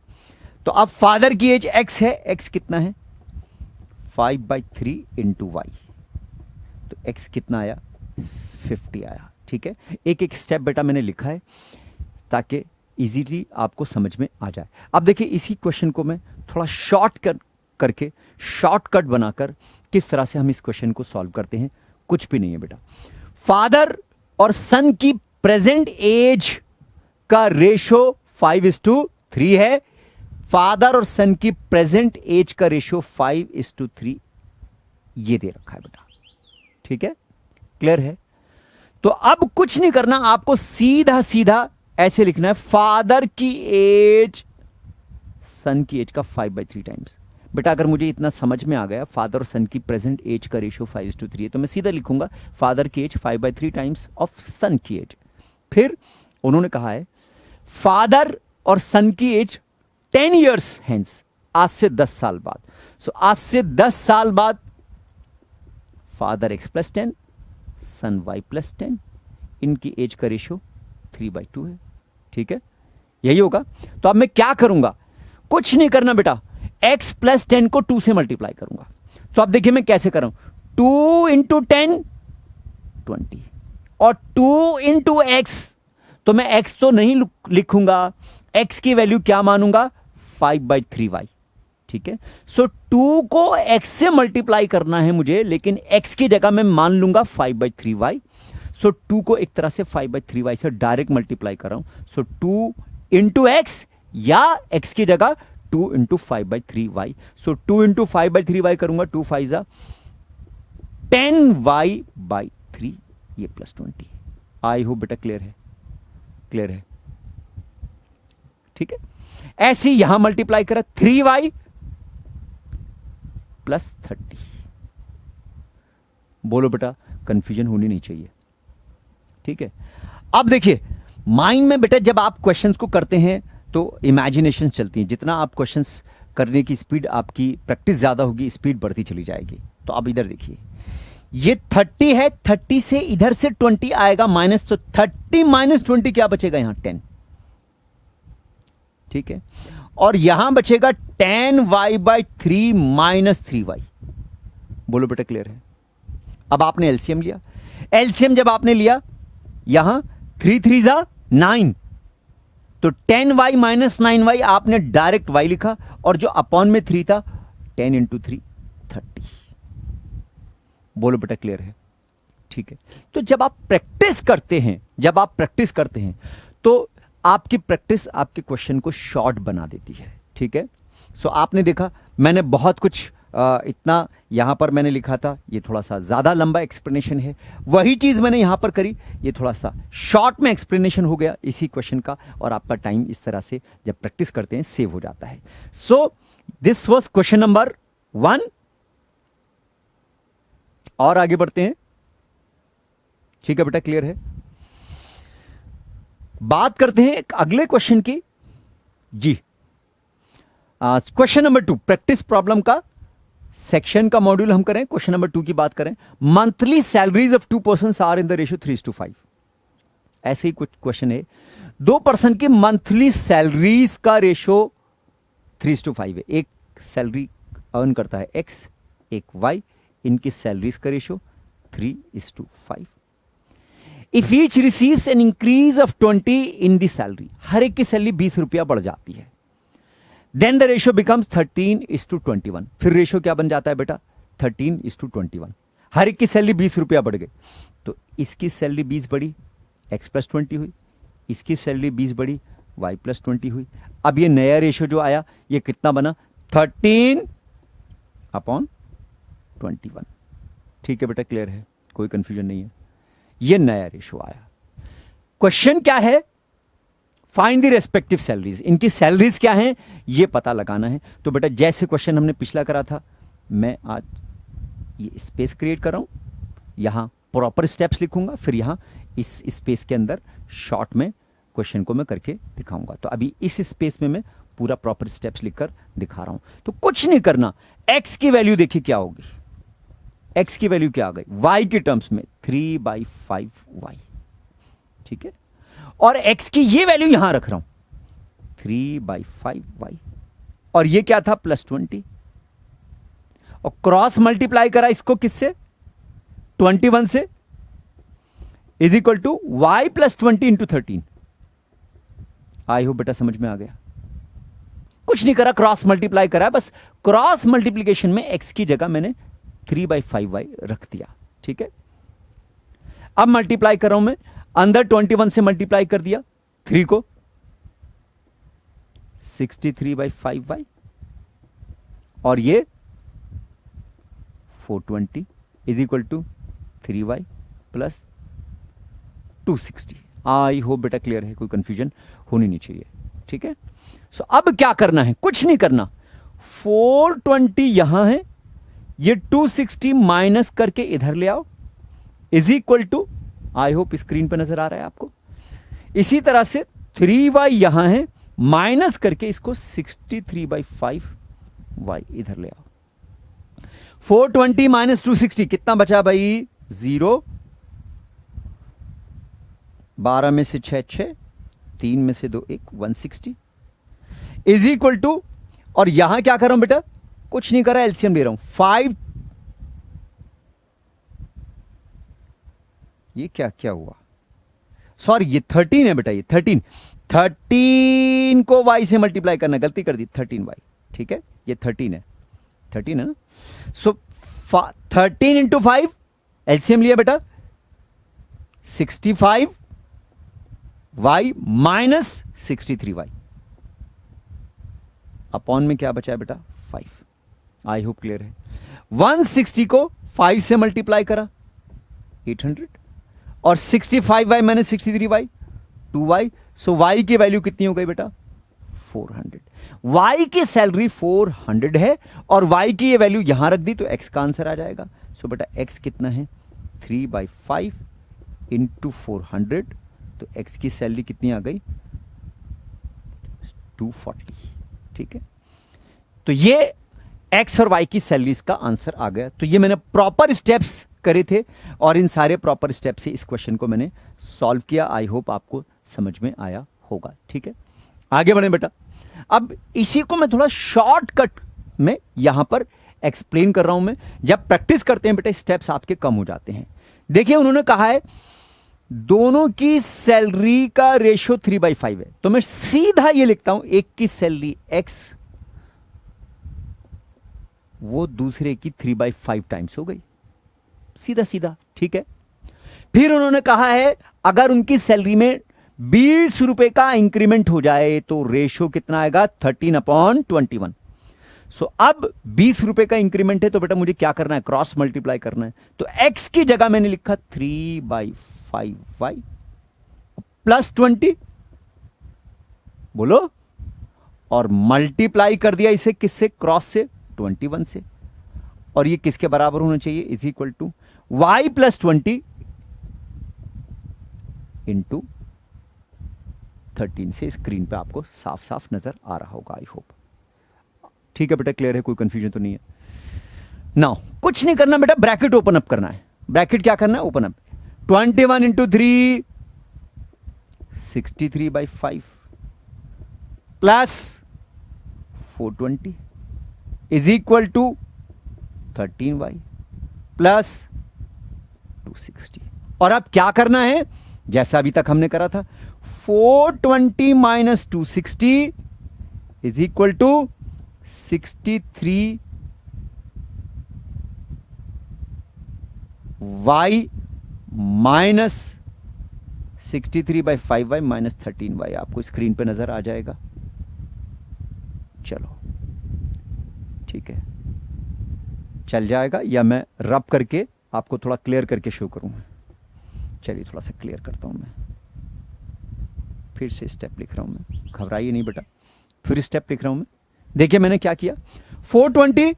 तो अब फादर की एज x है, x कितना है? 5/3 × y, तो x कितना आया? 50 आया। ठीक है, एक एक स्टेप बेटा मैंने लिखा है ताकि इजीली आपको समझ में आ जाए। अब देखिए इसी क्वेश्चन को मैं थोड़ा शॉर्टकट बनाकर किस तरह से हम इस क्वेश्चन को सॉल्व करते हैं। कुछ भी नहीं है बेटा, फादर और सन की प्रेजेंट एज का रेशियो 5:3 है। फादर और सन की प्रेजेंट एज का रेशियो 5:3 ये दे रखा है बेटा। ठीक है, क्लियर है? तो अब कुछ नहीं करना, आपको सीधा सीधा ऐसे लिखना है, फादर की एज सन की एज का 5/3 टाइम्स। बेटा अगर मुझे इतना समझ में आ गया, फादर और सन की प्रेजेंट एज का रेशियो 5:3 है, तो मैं सीधा लिखूंगा फादर की एज 5/3 टाइम्स ऑफ सन की एज। फिर उन्होंने कहा है फादर और सन की एज 10 ईयर्स हेंस, आज से 10 साल बाद। सो आज से 10 साल बाद फादर x+10 सन y+10, इनकी एज का रेशियो 3/2 है। ठीक है, यही होगा। तो अब मैं क्या करूंगा, कुछ नहीं करना बेटा, x+10 को 2 से मल्टीप्लाई करूंगा। तो अब देखिए मैं कैसे कर रहा हूं, 2 × 10 20 और 2 × x, तो मैं x तो नहीं लिखूंगा, x की वैल्यू क्या मानूंगा, 5/3y। ठीक है, सो 2 को x से मल्टीप्लाई करना है मुझे, लेकिन x की जगह मैं मान लूंगा 5/3y। सो 2 को एक तरह से 5/3y से डायरेक्ट मल्टीप्लाई कर रहा हूं। सो 2 × x या x की जगह 2 × 5/3y। सो 2 × 5/3y करूंगा, 2 5 जा 10y/3, ये +20। आई होप बेटा क्लियर है, क्लियर है? ठीक है, ऐसे यहां मल्टीप्लाई करा 3y + 30। बोलो बेटा, कंफ्यूजन होनी नहीं चाहिए। ठीक है, अब देखिए माइंड में बेटा जब आप क्वेश्चंस को करते हैं तो इमेजिनेशन चलती है, जितना आप क्वेश्चंस करने की स्पीड, आपकी प्रैक्टिस ज्यादा होगी, स्पीड बढ़ती चली जाएगी। तो अब इधर देखिए, ये 30 है, 30 से इधर से 20 आएगा माइनस, तो 30 - 20 क्या बचेगा, यहां 10। ठीक है, और यहां बचेगा 10y/3 - 3y। बोलो बेटा क्लियर है? अब आपने एलसीएम लिया, एलसीएम जब आपने लिया, यहां 3 3 जा 9, तो 10y - 9y आपने डायरेक्ट y लिखा, और जो अपॉन में 3 था, 10 × 3 30। बोलो बेटा क्लियर है? ठीक है, तो जब आप प्रैक्टिस करते हैं, जब आप प्रैक्टिस करते हैं तो आपकी प्रैक्टिस आपके क्वेश्चन को शॉर्ट बना देती है। ठीक है, सो आपने देखा मैंने बहुत कुछ इतना यहां पर मैंने लिखा था, ये थोड़ा सा ज्यादा लंबा एक्सप्लेनेशन है, वही चीज मैंने यहां पर करी, ये थोड़ा सा शॉर्ट में एक्सप्लेनेशन हो गया इसी क्वेश्चन का, और आपका टाइम इस तरह से जब प्रैक्टिस करते हैं सेव हो जाता है। So this was question number 1, और आगे बढ़ते हैं। ठीक है बेटा, क्लियर है? बात करते हैं एक अगले क्वेश्चन की। जी, क्वेश्चन नंबर 2, प्रैक्टिस प्रॉब्लम का सेक्शन का मॉड्यूल हम करें, क्वेश्चन नंबर 2 की बात करें। Monthly salaries of 2 persons are in the ratio 3:5। ऐसे ही कुछ क्वेश्चन है, 2 पर्सन की मंथली सैलरीज का रेशियो 3:5 है। एक सैलरी अर्न करता है x, एक y, इनकी सैलरीज का ratio 3:5। If each receives an increase of 20 in the salary, हर एक की सैलरी 20 रुपया बढ़ जाती है, देन द रेशियो बिकम्स 13:21। फिर रेशियो क्या बन जाता है बेटा, 13:21। हर एक की सैलरी 20 रुपया बढ़ गई, तो इसकी सैलरी 20 बढ़ी, x+20 हुई, इसकी सैलरी 20 बढ़ी, y+20 हुई। अब ये नया रेशियो जो आया, ये कितना बना, 13/21। ठीक है बेटा, क्लियर है? कोई कंफ्यूजन नहीं है? ये नया रेशियो आया। क्वेश्चन क्या है, फाइंड द रेस्पेक्टिव सैलरीज, इनकी सैलरीज क्या हैं ये पता लगाना है। तो बेटा जैसे क्वेश्चन हमने पिछला करा था, मैं आज ये स्पेस क्रिएट कर रहा हूं, यहां प्रॉपर स्टेप्स लिखूंगा, फिर यहां इस स्पेस के अंदर शॉर्ट में क्वेश्चन को मैं करके दिखाऊंगा। तो अभी इस स्पेस में मैं पूरा प्रॉपर स्टेप्स लिखकर दिखा रहा हूं। तो कुछ नहीं करना, एक्स की वैल्यू देखिए क्या होगी, एक्स की वैल्यू क्या आ गई, वाई के टर्म्स में 3/5y। ठीक है, और x की ये वैल्यू यहां रख रहा हूं 3/5y, और ये क्या था, +20, और क्रॉस मल्टीप्लाई करा इसको किससे, 21 से, is equal to y +20 × 13। I hope बेटा समझ में आ गया? कुछ नहीं करा, क्रॉस मल्टीप्लाई करा, बस क्रॉस मल्टीप्लीकेशन में x की जगह मैंने 3/5y रख दिया। ठीक है, अब मल्टीप्लाई कर रहा हूं मैं, अंदर 21 से मल्टीप्लाई कर दिया 3 को, 63/5y, और ये 420 is equal to 3y plus 260। I hope बेटा क्लियर है, कोई कंफ्यूजन होनी नहीं चाहिए, ठीक है। सो अब क्या करना है, कुछ नहीं करना, 420 यहां है, ये 260 माइनस करके इधर ले आओ, is equal to, I hope screen पे नजर आ रहा है आपको, इसी तरह से 3y यहां है, माइनस करके इसको 63/5 y इधर ले आओ। 420 माइनस 260 कितना बचा भाई, 0, 12 में से 6 6, 3 में से 2 1, 160 इज इक्वल टू, और यहां क्या कर रहा हूं बेटा, कुछ नहीं कर रहा, एलसीएम ले रहा हूं, 5, ये क्या क्या हुआ, सॉरी ये 13 है बेटा, ये 13 को y से मल्टीप्लाई करना, गलती कर दी, 13y, ठीक है, ये 13 है, 13 है ना। सो 13 इंटू 5, एलसीएम लिया बेटा, 65y माइनस 63y, अपॉन में क्या बचा है बेटा, 5। आई होप क्लियर है। 160 को 5 से मल्टीप्लाई करा, 800, और 65y माइनस 63y 2y, सो y की वैल्यू कितनी हो गई बेटा, 400। y की सैलरी 400 है और y की ये वैल्यू यहां रख दी तो x का आंसर आ जाएगा। सो बेटा x कितना है, 3/5 इंटू 400, तो x की सैलरी कितनी आ गई, 240, ठीक है। तो ये x और y की सैलरीज का आंसर आ गया। तो ये मैंने प्रॉपर स्टेप्स करे थे और इन सारे प्रॉपर स्टेप से इस क्वेश्चन को मैंने सॉल्व किया। आई होप आपको समझ में आया होगा, ठीक है। आगे बढ़े बेटा, अब इसी को मैं थोड़ा शॉर्टकट में यहां पर एक्सप्लेन कर रहा हूं। मैं जब प्रैक्टिस करते हैं बेटा स्टेप्स आपके कम हो जाते हैं। देखिए उन्होंने कहा है दोनों की सैलरी का रेशियो 3/5 है, तो मैं सीधा ये लिखता हूं, एक की सैलरी x, वो दूसरे की 3/5 टाइम्स हो गई, सीधा सीधा, ठीक है। फिर उन्होंने कहा है अगर उनकी सैलरी में 20 रुपए का इंक्रीमेंट हो जाए तो रेशियो कितना आएगा, 13/21। सो अब 20 रुपए का इंक्रीमेंट है तो बेटा मुझे क्या करना है, क्रॉस मल्टीप्लाई करना है। तो x की जगह मैंने लिखा 3/5y प्लस 20, बोलो, और मल्टीप्लाई कर दिया इसे किससे, क्रॉस से, 21 से, और ये किसके बराबर होना चाहिए, is equal to y plus 20 into 13 से। स्क्रीन पे आपको साफ साफ नजर आ रहा होगा, आई होप, ठीक है बेटा, क्लियर है, कोई कंफ्यूजन तो नहीं है। नाउ कुछ नहीं करना बेटा, ब्रैकेट ओपन अप करना है। ब्रैकेट क्या करना है, open up, 21 into 3 63/5 plus 420 is equal to 13y plus 260। और अब क्या करना है, जैसा अभी तक हमने करा था, 420 minus 260 is equal to 63y minus 63/5y minus 13y, आपको स्क्रीन पे नजर आ जाएगा। चलो ठीक है, चल जाएगा, या मैं रब करके आपको थोड़ा क्लियर करके शो करूं। चलिए थोड़ा सा क्लियर करता हूं मैं, फिर से स्टेप लिख रहा हूं मैं, घबराइए नहीं बेटा, फिर स्टेप लिख रहा हूं मैं। देखिए मैंने क्या किया, 420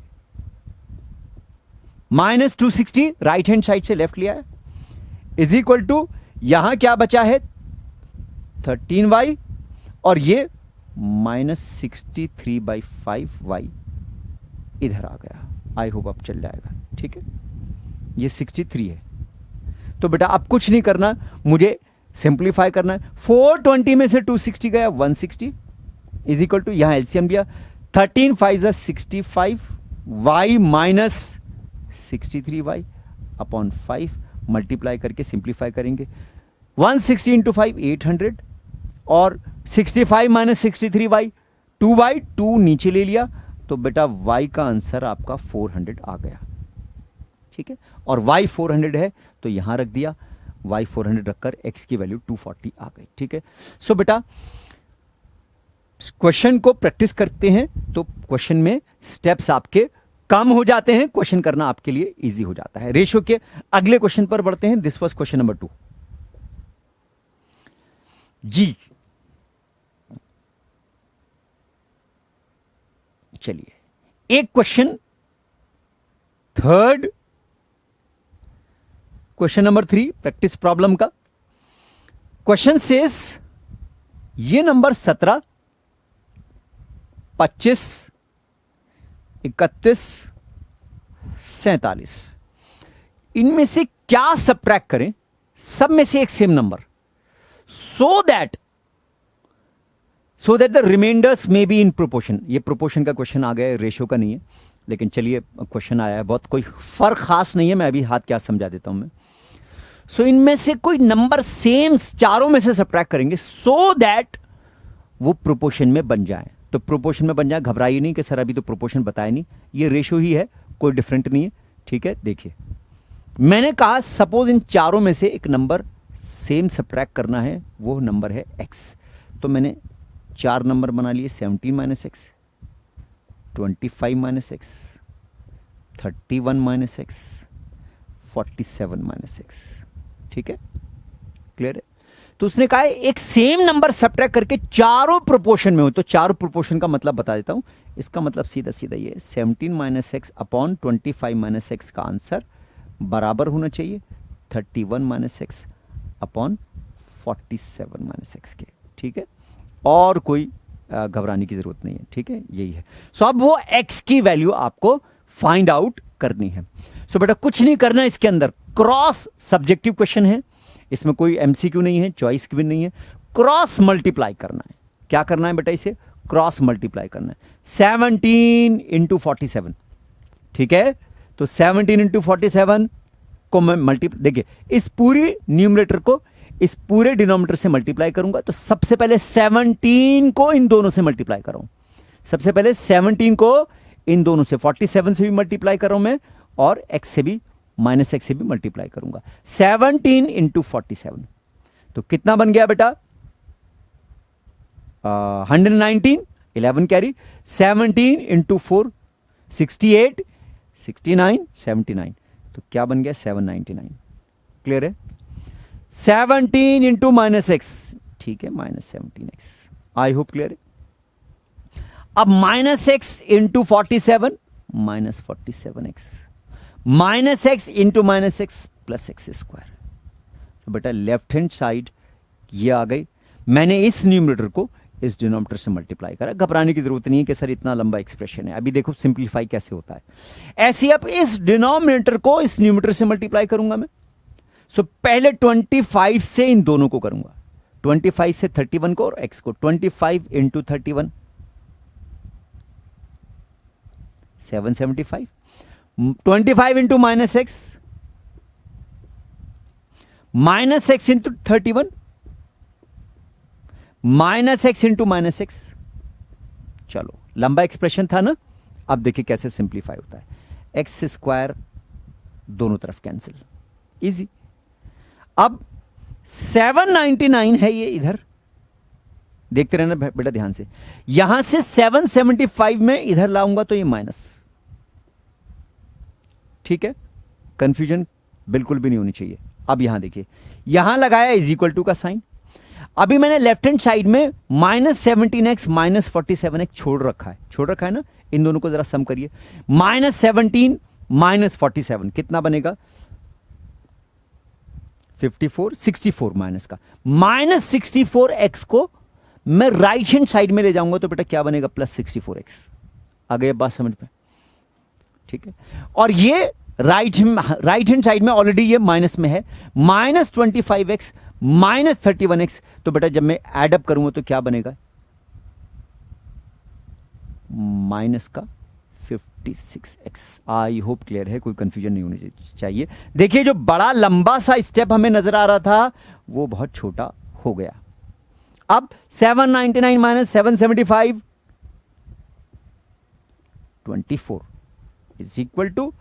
माइनस 260 राइट हैंड साइड से लेफ्ट लिया है, इज इक्वल टू यहां क्या बचा है 13y, और ये माइनस 63/5y इधर आ गया। आई होप अब चल जाएगा, ठीक है। ये 63 है, तो बेटा अब कुछ नहीं करना, मुझे सिंप्लीफाई करना है। 420 में से 260 गया, 160 इज इक्वल टू, यहां एलसीएम दिया, 13 5 65 y minus 63y upon 5, multiply करके सिंप्लीफाई करेंगे। 160 इंटू 5 800, और 65 माइनस 63y 2y, 2 नीचे ले लिया, तो बेटा y का आंसर आपका 400 आ गया, ठीक है। और y 400 है तो यहां रख दिया, y 400 रखकर x की वैल्यू 240 आ गई, ठीक है। सो बेटा क्वेश्चन को प्रैक्टिस करते हैं तो क्वेश्चन में स्टेप्स आपके कम हो जाते हैं, क्वेश्चन करना आपके लिए इजी हो जाता है। रेशियो के अगले क्वेश्चन पर बढ़ते हैं। दिस वाज क्वेश्चन नंबर 2 जी। चलिए एक question, third question number 3 practice problem का। क्वेश्चन सेज ये नंबर 17, 25, 31, 47 इनमें से क्या सबट्रैक्ट करें, सब में से एक same number, so that the reminders में बी इन प्रोपोर्शन। ये प्रोपोर्शन का क्वेश्चन आ गया है, रेशियो का नहीं है, लेकिन चलिए क्वेश्चन आया है, बहुत कोई फर्क खास नहीं है, मैं अभी हाथ क्या समझा देता हूं मैं। सो इनमें से कोई नंबर सेम चारों में से सबट्रैक्ट करेंगे सो दैट वो प्रोपोर्शन में बन जाए। तो प्रोपोर्शन में बन जाए, घबराइए नहीं कि सर अभी तो प्रोपोर्शन बताया नहीं, ये रेशियो ही है, कोई डिफरेंट नहीं है। ठीक है, देखिए मैंने कहा सपोज इन चारों में से एक नंबर सेम सबट्रैक्ट करना है, वो नंबर है x। तो मैंने 4 नंबर बना लिए, 17 minus x, 25 minus x, 31 minus x, 47 minus x. ठीक है, क्लियर है। तो उसने कहा है एक सेम नंबर सबट्रैक्ट करके चारों प्रोपोर्शन में हो। तो चारों प्रोपोर्शन का मतलब बता देता हूं। इसका मतलब सीधा सीधा ये 17 minus x upon 25 minus x का आंसर बराबर होना चाहिए 31 minus x upon 47 minus x के। ठीक है, और कोई घबराने की जरूरत नहीं है। ठीक है, यही है। सो अब वो x की वैल्यू आपको फाइंड आउट करनी है। सो बेटा कुछ नहीं करना है इसके अंदर, क्रॉस सब्जेक्टिव क्वेश्चन है, इसमें कोई एमसीक्यू नहीं है, चॉइस भी नहीं है, क्रॉस मल्टीप्लाई करना है। क्या करना है बेटा, इसे क्रॉस मल्टीप्लाई करना है। 17 इंटू 47, ठीक है, तो 17 इंटू 47 को मैं देखिए इस पूरी न्यूमरेटर को इस पूरे डिनोमिनेटर से मल्टीप्लाई करूंगा। तो सबसे पहले 17 को इन दोनों से मल्टीप्लाई कर रहा हूं, सबसे पहले 17 को इन दोनों से, 47 से भी मल्टीप्लाई कर रहा हूं मैं, और x से भी, माइनस एक्स से भी मल्टीप्लाई करूंगा। 17 इंटू 47, तो कितना बन गया बेटा, 119, 11 कैरी, 17 इंटू 4 68, 69, 79, तो क्या बन गया 799। क्लियर है। 17 इंटू माइनस एक्स, ठीक है, माइनस 17x। आई होप क्लियर है। अब minus x into 47, minus 47x, minus x into minus x plus x square. तो बेटा लेफ्ट हैंड साइड ये आ गई। मैंने इस न्यूमरेटर को इस डिनोमिनेटर से मल्टीप्लाई करा। घबराने की जरूरत नहीं है कि सर इतना लंबा एक्सप्रेशन है, अभी देखो सिंप्लीफाई कैसे होता है। ऐसे अब इस डिनोमिनेटर को इस न्यूमरेटर से मल्टीप्लाई करूंगा मैं। सो पहले 25 से इन दोनों को करूंगा, 25 से 31 को और x को, 25 into 31 775, 25 into minus x, minus x into 31, minus x into minus x. चलो लंबा एक्सप्रेशन था ना, अब देखिए कैसे सिंप्लीफाई होता है। एक्स स्क्वायर दोनों तरफ कैंसिल, इजी। अब 799 है ये, इधर देखते रहना बेटा ध्यान से। यहां से 775 में इधर लाऊंगा तो ये माइनस, ठीक है, कंफ्यूजन बिल्कुल भी नहीं होनी चाहिए। अब यहां देखिए, यहां लगाया इज इक्वल टू का साइन। अभी मैंने लेफ्ट हैंड साइड में माइनस 17x माइनस 47x छोड़ रखा है ना। इन दोनों को जरा सम करिए, माइनस 17 माइनस 47 कितना बनेगा 54, 64 माइनस का, माइनस 64x को मैं राइट हैंड साइड में ले जाऊंगा तो बेटा क्या बनेगा प्लस 64x। आ गई बात समझ में, ठीक है। और ये राइट हैंड साइड में ऑलरेडी ये माइनस में है, माइनस 25x माइनस 31x। तो बेटा जब मैं एडअप करूंगा तो क्या बनेगा माइनस का 56x। आई होप क्लियर है, कोई कंफ्यूजन नहीं होनी चाहिए। देखिए जो बड़ा लंबा सा स्टेप हमें नजर आ रहा था वो बहुत छोटा हो गया। अब 799 minus 775 24 is equal to,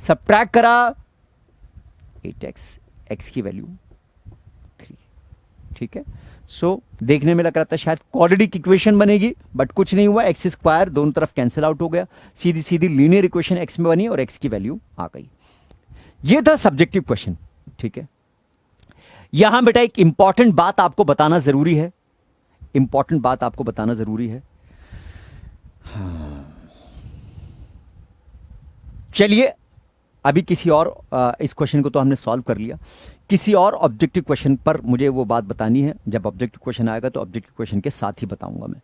subtract करा 8x, x की वैल्यू 3, ठीक है। सो देखने में लग रहा था शायद क्वाड्रेटिक इक्वेशन बनेगी, बट कुछ नहीं हुआ, एक्स स्क्वायर दोनों तरफ कैंसिल आउट हो गया, सीधी सीधी लीनियर इक्वेशन एक्स में बनी और एक्स की वैल्यू आ गई। ये था सब्जेक्टिव क्वेश्चन। ठीक है, यहां बेटा एक इंपॉर्टेंट बात आपको बताना जरूरी है, इंपॉर्टेंट बात आपको बताना जरूरी है। चलिए अभी किसी और इस क्वेश्चन को तो हमने सॉल्व कर लिया, किसी और ऑब्जेक्टिव क्वेश्चन पर मुझे वो बात बतानी है। जब ऑब्जेक्टिव क्वेश्चन आएगा तो ऑब्जेक्टिव क्वेश्चन के साथ ही बताऊंगा मैं।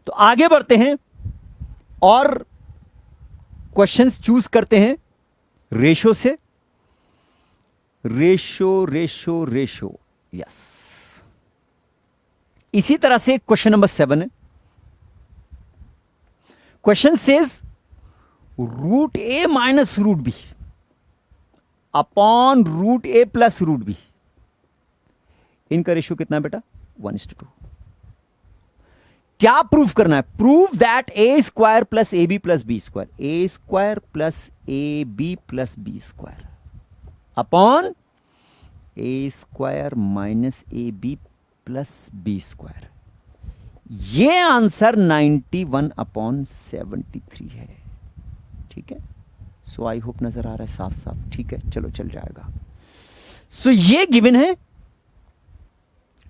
तो आगे बढ़ते हैं और क्वेश्चंस चूज करते हैं रेशो से। Ratio ratio ratio, yes. इसी तरह से क्वेश्चन नंबर 7 है। Question says root A minus root B upon root A plus root B, इनका रेशियो कितना है बेटा? 1:2। क्या प्रूफ करना है? Prove that A square plus A B plus B square, A square plus A B plus B square upon A square minus A B plus B square. ये answer 91/73 है। ठीक है, सो आई होप नजर आ रहा है साफ साफ। ठीक है, चलो चल जाएगा। सो ये गिवन है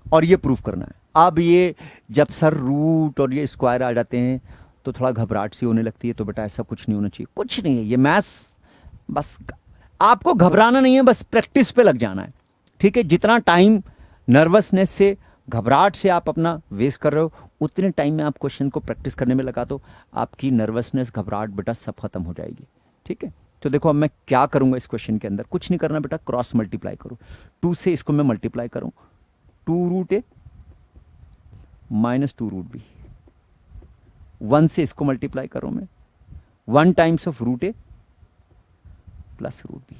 और ये प्रूफ करना है। अब ये जब सर रूट और ये स्क्वायर आ जाते हैं तो थोड़ा घबराहट सी होने लगती है, तो बेटा ऐसा कुछ नहीं होना चाहिए, कुछ नहीं है, ये मैथ्स बस आपको घबराना नहीं है, बस प्रैक्टिस पे लग जाना है। ठीक है, जितना टाइम नर्वसनेस से घबराहट से आप अपना वेस्ट कर रहे हो, उतने टाइम में आप क्वेश्चन को प्रैक्टिस करने में लगा दो, आपकी नर्वसनेस घबराहट बेटा सब खत्म हो जाएगी। ठीक है, तो देखो अब मैं क्या करूंगा इस क्वेश्चन के अंदर, कुछ नहीं करना बेटा, क्रॉस मल्टीप्लाई करो। 2 से इसको मैं मल्टीप्लाई करूं, 2 root A minus 2 root B, 1 से इसको मल्टीप्लाई करो मैं, 1 times of root A plus root B.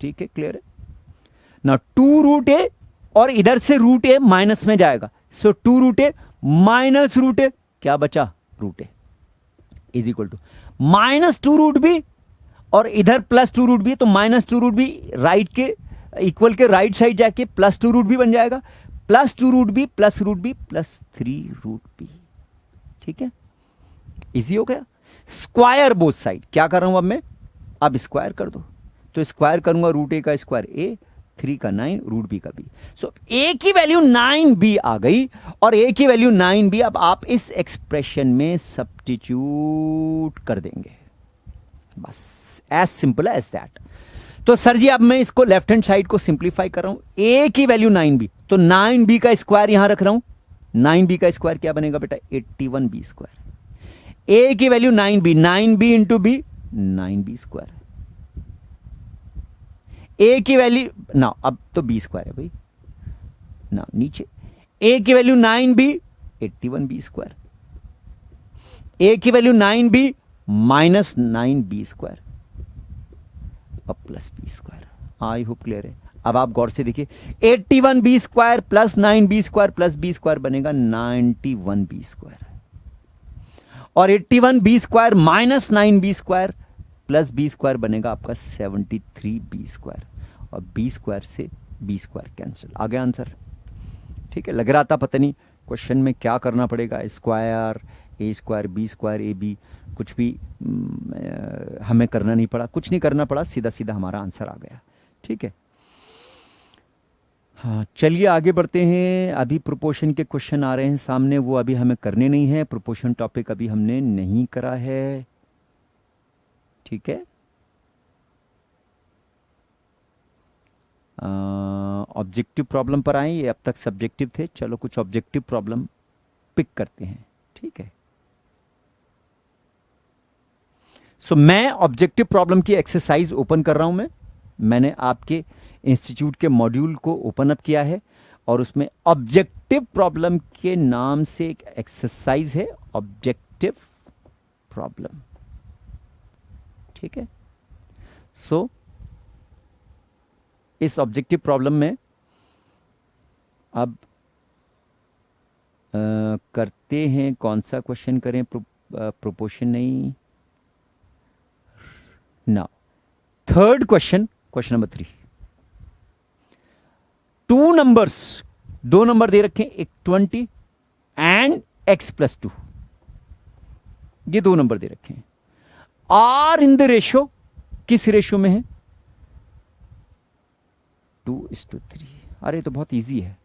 ठीक है, क्लियर है ना? 2 रूट ए और इधर से रूट ए माइनस में जाएगा, so 2 root A minus root A, क्या बचा? Root A is equal to minus 2 root B और इधर प्लस 2 रूट बी, तो माइनस 2 रूट बी राइट के इक्वल के राइट साइड जाके प्लस 2 रूट बी बन जाएगा, plus 2 root B plus root B plus 3 root B. ठीक है, इजी हो गया। स्क्वायर बोथ साइड, क्या कर रहा हूं अब मैं? अब स्क्वायर कर दो, तो स्क्वायर करूंगा रूट ए का स्क्वायर ए, 3 का 9, रूट बी का बी। सो ए की वैल्यू 9b आ गई और ए की वैल्यू 9b अब आप इस एक्सप्रेशन में सब्स्टिट्यूट कर देंगे, बस एज सिंपल एज दैट। तो सर जी अब मैं इसको लेफ्ट हैंड साइड को सिंप्लीफाई कर रहा हूं, ए की वैल्यू 9b, तो 9b का स्क्वायर यहां रख रहा हूं, 9b का स्क्वायर क्या बनेगा बेटा? 81b square. ए की value 9b, 9b into B 9b square. A की वैल्यू ना, अब तो बी स्क्वायर है भाई ना, नीचे ए की value 9b 81b square, A की value 9b minus 9b square और plus B square. I hope clear है। अब आप गौर से देखिए, 81b square plus 9b square plus B square बनेगा 91b स्क्वायर, और 81b square minus 9b square plus B square बनेगा आपका 73b स्क्वायर, और बी स्क्वायर से बी स्क्वायर कैंसिल, आ गया आंसर। ठीक है, लग रहा था पता नहीं क्वेश्चन में क्या करना पड़ेगा, square A square B square A B, कुछ भी हमें करना नहीं पड़ा, कुछ नहीं करना पड़ा, सीधा सीधा हमारा आंसर आ गया। ठीक है, हाँ चलिए आगे बढ़ते हैं। अभी प्रोपोर्शन के क्वेश्चन आ रहे हैं सामने, वो अभी हमें करने नहीं है, प्रोपोर्शन टॉपिक अभी हमने नहीं करा है। ठीक है, ऑब्जेक्टिव प्रॉब्लम पर आए, ये अब तक सब्जेक्टिव थे, चलो कुछ ऑब्जेक्टिव प्रॉब्लम पिक करते हैं। ठीक है, सो मैं ऑब्जेक्टिव प्रॉब्लम की एक्सरसाइज ओपन कर रहा हूं। मैंने आपके इंस्टीट्यूट के मॉड्यूल को ओपन अप किया है और उसमें ऑब्जेक्टिव प्रॉब्लम के नाम से एक एक्सरसाइज है, ऑब्जेक्टिव प्रॉब्लम। ठीक है, सो इस ऑब्जेक्टिव प्रॉब्लम में अब करते हैं, कौन सा क्वेश्चन करें? प्रोपोर्शन नहीं, now third question, question number 3। 2 numbers दो नंबर दे रखे हैं, एक 20 एंड x+2, ये दो नंबर दे रखे हैं। आर इन द रेशो, किस रेशो में है? 2:3। अरे तो बहुत इजी है,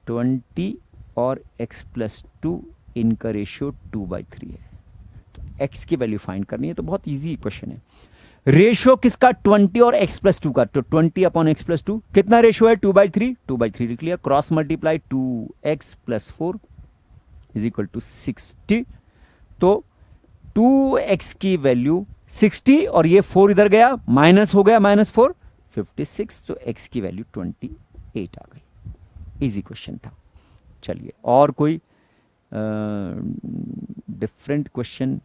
20 और x+2 इनका रेशियो 2/3 है, तो x की वैल्यू फाइंड करनी है, तो बहुत इजी क्वेश्चन है। रेशियो किसका? 20 और x+2 का, तो 20 अपॉन x+2 कितना रेशियो है? 2/3, 2/3 लिख लिया। Cross multiply 2x+4 is equal to 60, तो 2x की वैल्यू 60 और ये 4 इधर गया, माइनस हो गया, -4 56, तो x की वैल्यू 28 आ गई। इजी क्वेश्चन था। चलिए और कोई डिफरेंट क्वेश्चन?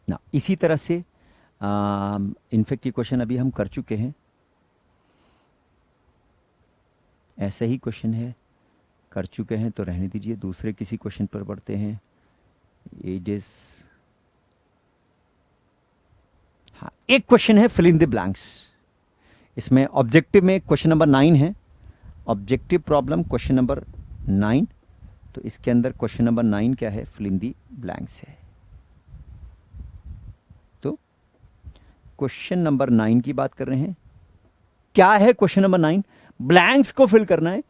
ना, इसी तरह से इनफैक्ट ये क्वेश्चन अभी हम कर चुके हैं, ऐसा ही क्वेश्चन है, कर चुके हैं, तो रहने दीजिए, दूसरे किसी क्वेश्चन पर बढ़ते हैं। एजेस, हाँ एक क्वेश्चन है फिल इन द ब्लैंक्स, इसमें ऑब्जेक्टिव में क्वेश्चन नंबर 9 है, ऑब्जेक्टिव प्रॉब्लम क्वेश्चन नंबर 9, तो इसके अंदर क्वेश्चन नंबर 9 क्या है? फिल इन द ब्लैंक्स है। तो क्वेश्चन नंबर 9 की बात कर रहे हैं। क्या है क्वेश्चन नंबर 9? ब्लैंक्स को फिल करना है।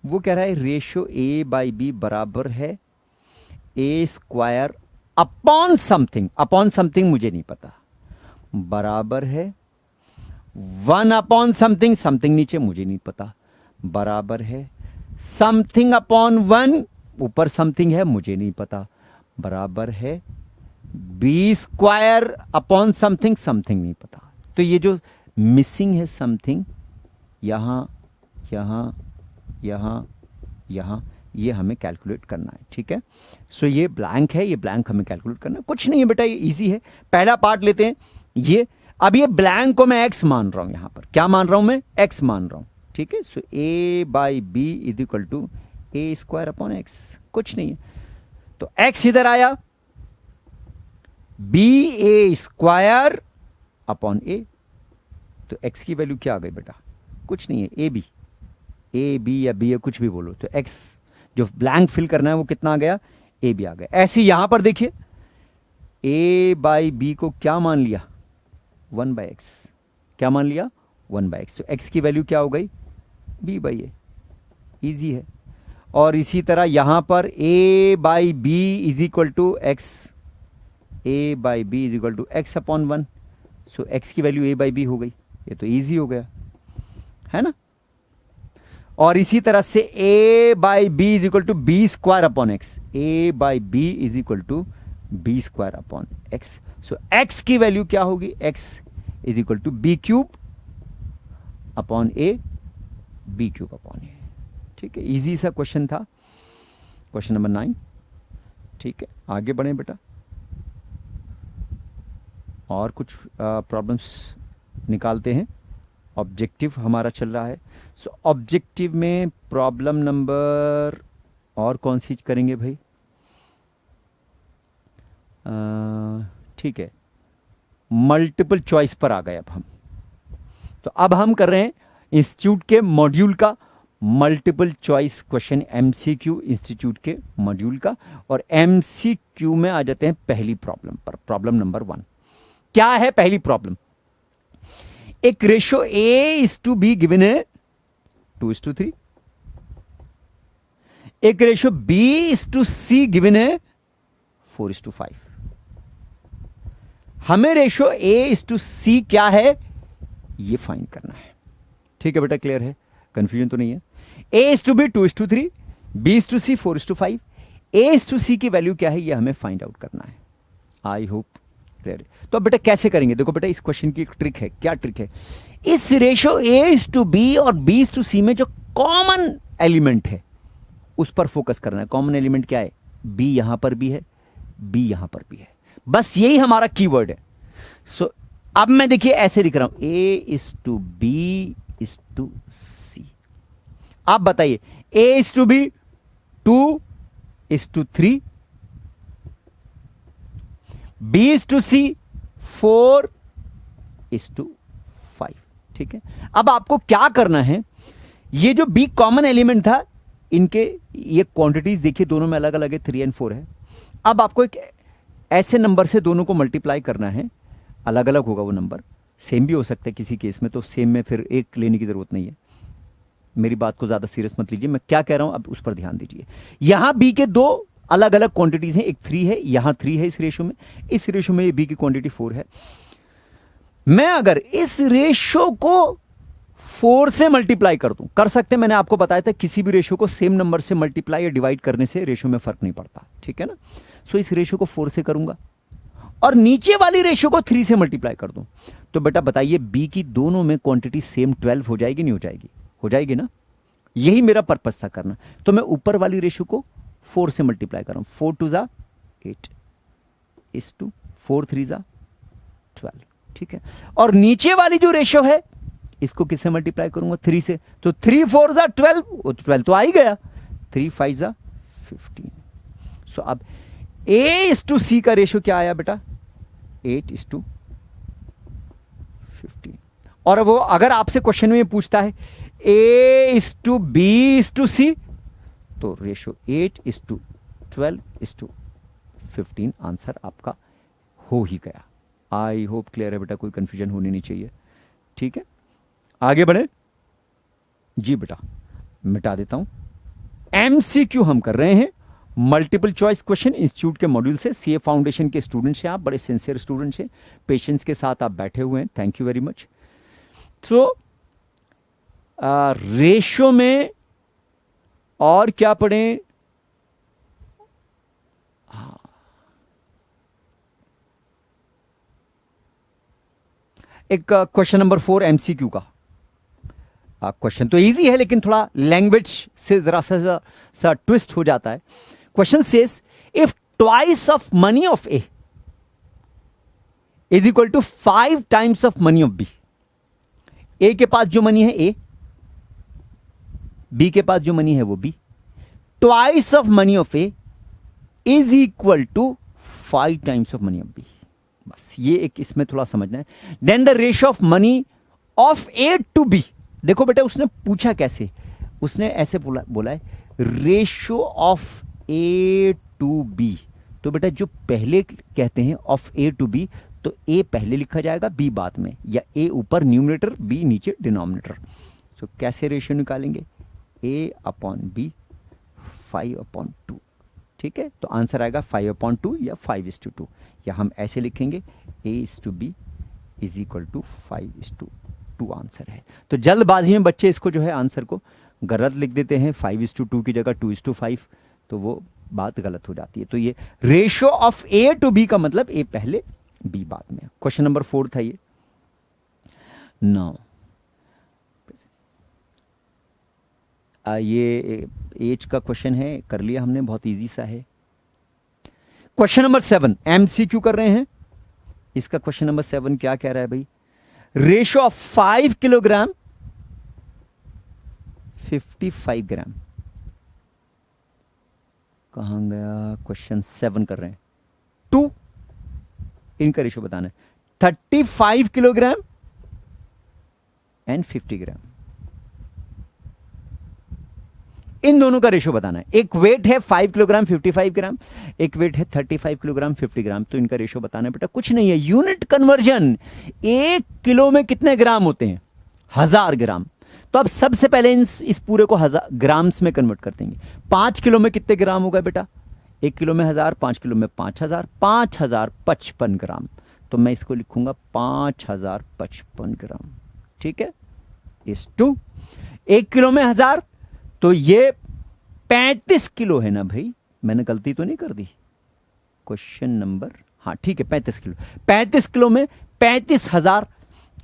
वो कह रहा है रेशियो a/b बराबर है a² upon something, upon something मुझे नहीं पता, बराबर है 1 अपॉन समथिंग, समथिंग नीचे मुझे नहीं पता, बराबर है समथिंग अपॉन 1, ऊपर समथिंग है मुझे नहीं पता, बराबर है b² अपॉन समथिंग, समथिंग नहीं पता। तो ये जो मिसिंग है समथिंग, यहां यहां यहां यहां, ये हमें कैलकुलेट करना है, ठीक है। सो ये ब्लैंक है, ये ब्लैंक हमें कैलकुलेट करना है, कुछ नहीं है बेटा, ये इजी है। पहला पार्ट लेते हैं, ये अब ये ब्लैंक को मैं x मान रहा हूं, यहां पर क्या मान रहा हूं मैं? x मान रहा हूं, ठीक है। So a/b is equal to a² upon x, कुछ नहीं है, तो x इधर आया, b² अपॉन a, तो x की वैल्यू क्या आ गई बेटा? कुछ नहीं है, a b या b या कुछ भी बोलो, तो x जो ब्लैंक फिल करना है वो कितना आ गया? a b आ गया। ऐसे यहां पर देखिए, a/b को क्या मान लिया? 1/x, क्या मान लिया? 1/x, तो x की वैल्यू क्या हो गई? b/a, इजी है। और इसी तरह यहां पर a/b is equal to x, a/b is equal to x upon 1, so x की वैल्यू a/b हो गई, ये तो इजी हो गया, है ना। और इसी तरह से a/b is equal to b² upon x, a/b is equal to b² upon x, so x की वैल्यू क्या होगी? x is equal to b³ upon a, b³ upon a, ठीक है। इजी सा क्वेश्चन था, क्वेश्चन नंबर 9, ठीक है। आगे बढ़े बेटा, और कुछ प्रॉब्लम्स निकालते हैं। ऑब्जेक्टिव हमारा चल रहा है, सो ऑब्जेक्टिव में प्रॉब्लम नंबर और कौन सी करेंगे भाई? ठीक है, मल्टीपल चॉइस पर आ गए अब हम, तो अब हम कर रहे हैं इंस्टीट्यूट के मॉड्यूल का multiple choice question, MCQ institute के मॉड्यूल का, और एमसीक्यू में आ जाते हैं पहली प्रॉब्लम पर, प्रॉब्लम नंबर 1। क्या है पहली प्रॉब्लम? एक रेशियो a/b गिवन है 2:3, एक रेशियो b/c गिवन है 4:5। हमें रेशियो a/c क्या है ये फाइंड करना है, ठीक है बेटा, क्लियर है, कंफ्यूजन तो नहीं है। a/b 2:3, b/c 4:5, a/c की वैल्यू क्या है ये हमें फाइंड आउट करना है। आई होप क्लियर है। तो अब बेटा कैसे करेंगे? देखो बेटा, इस क्वेश्चन की एक ट्रिक है। क्या ट्रिक है? इस रेशियो a/b और b/c में जो कॉमन एलिमेंट है उस पर फोकस करना है। कॉमन एलिमेंट क्या है? b यहां पर भी है, b यहां पर भी है, बस यही हमारा कीवर्ड है। सो अब मैं देखिए ऐसे लिख रहा हूं, a/b/c। आप बताइए, a/b 2:3, b/c 4:5, ठीक है, अब आपको क्या करना है, ये जो बी कॉमन एलिमेंट था, इनके ये क्वांटिटीज देखिए दोनों में अलग अलग है, 3 और 4 है। अब आपको एक ऐसे नंबर से दोनों को मल्टीप्लाई करना है, अलग अलग होगा वो नंबर, सेम भी हो सकता है किसी केस में, तो सेम में फिर एक लेने की जरूरत नहीं है। मेरी बात को ज्यादा सीरियस मत लीजिए, मैं क्या कह रहा हूं अब उस पर ध्यान दीजिए। यहां बी के दो अलग अलग क्वांटिटीज हैं, एक 3 है, यहां 3 है इस रेशो में, इस रेशो में ये बी की क्वांटिटी 4 है। मैं अगर इस रेशो को 4 से मल्टीप्लाई कर दूं, कर सकते हैं, मैंने आपको बताया था किसी भी रेशो को सेम नंबर से मल्टीप्लाई या डिवाइड करने से रेशो में फर्क नहीं पड़ता, ठीक है ना। सो इस रेशो को 4 से करूंगा और नीचे वाली रेशो को 3 से मल्टीप्लाई कर दूं, तो बेटा बताइए बी की दोनों में क्वांटिटी सेम 12 हो जाएगी नहीं हो जाएगी? हो जाएगी ना। यही मेरा पर्पस था करना। तो मैं ऊपर वाली रेशो को 4 से मल्टीप्लाई कर रहा हूं, 4 2 ज़ा 8 इस टू 4 3 ज़ा 12, ठीक है। और नीचे वाली जो रेशो है इसको किससे मल्टीप्लाई करूंगा? 3 से। तो 3 4 ज़ा 12, वो 12 तो आ ही गया, 3 5 ज़ा 15। सो अब A/C का रेशो क्या आया बेटा? 8:15। और वो अगर आपसे क्वेश्चन में पूछता है A/B/C, तो रेशो 8:12:15 आंसर आपका हो ही गया। आई होप क्लियर है बेटा, कोई कंफ्यूजन होनी नहीं चाहिए, ठीक है। आगे बढ़े जी बेटा, मिटा देता हूं। MCQ हम कर रहे हैं, मल्टीपल चॉइस क्वेश्चन, इंस्टीट्यूट के मॉड्यूल से। CA फाउंडेशन के स्टूडेंट्स हैं आप, बड़े सिंसियर स्टूडेंट्स हैं, पेशेंस के साथ आप बैठे हुए हैं, thank you very much. So ratio में और क्या पढ़ें? एक क्वेश्चन नंबर 4 MCQ का क्वेश्चन तो इजी है, लेकिन थोड़ा लैंग्वेज से जरा सा ट्विस्ट हो जाता है। Question says if twice of money of A is equal to 5 times of money of B. A के पास जो मनी है ए, बी के पास जो मनी है वो B, twice of money of A is equal to 5 times of money of B. बस ये एक इसमें थोड़ा समझना है। Then the ratio of money of A to B. देखो बेटा उसने पूछा कैसे, उसने ऐसे बोला है ratio of A to B. तो बेटा जो पहले कहते हैं ऑफ ए टू बी, तो ए पहले लिखा जाएगा बी बाद में, या ए ऊपर न्यूमरेटर बी नीचे डिनोमिनेटर। तो कैसे रेशियो निकालेंगे? ए अपॉन बी 5/2, ठीक है। तो आंसर आएगा 5/2 या 5:2, या हम ऐसे लिखेंगे A/B is equal to 5:2 answer है। तो जल्दबाजी में बच्चे इसको जो है आंसर को गलत लिख देते हैं, 5:2 की जगह 2:5, तो वो बात गलत हो जाती है। तो ये ratio of A to B का मतलब ए पहले बी बाद में। क्वेश्चन नंबर 4 था ये। नाउ ये एज का क्वेश्चन है, कर लिया हमने, बहुत इजी सा है। क्वेश्चन नंबर 7 MCQ कर रहे हैं। इसका क्वेश्चन नंबर 7 क्या कह रहा है भाई? रेशियो ऑफ 5 किलोग्राम 55 ग्राम। कहां गया? क्वेश्चन 7 कर रहे हैं, 2 इनका रेशियो बताना है, 35 किलोग्राम एंड 50 ग्राम। इन दोनों का रेशियो बताना है। एक वेट है 5 किलोग्राम 55 ग्राम, एक वेट है 35 किलोग्राम 50 ग्राम। तो इनका रेशियो बताना है बेटा, कुछ नहीं है, यूनिट कन्वर्जन। 1 किलो में कितने ग्राम होते हैं? 1000 ग्राम। तो अब सबसे पहले इस पूरे को 1000 ग्राम्स में कन्वर्ट कर देंगे। 5 किलो में कितने ग्राम होगा बेटा? 1 किलो में 1000, 5 किलो में 5000, 5055 ग्राम। तो मैं इसको लिखूंगा 5055 ग्राम, ठीक है। इस टू 1 किलो में 1000, तो ये 35 किलो है ना भाई, मैंने गलती तो नहीं कर दी? क्वेश्चन नंबर, हाँ ठीक है, 35 किलो। 35 किलो में 35,000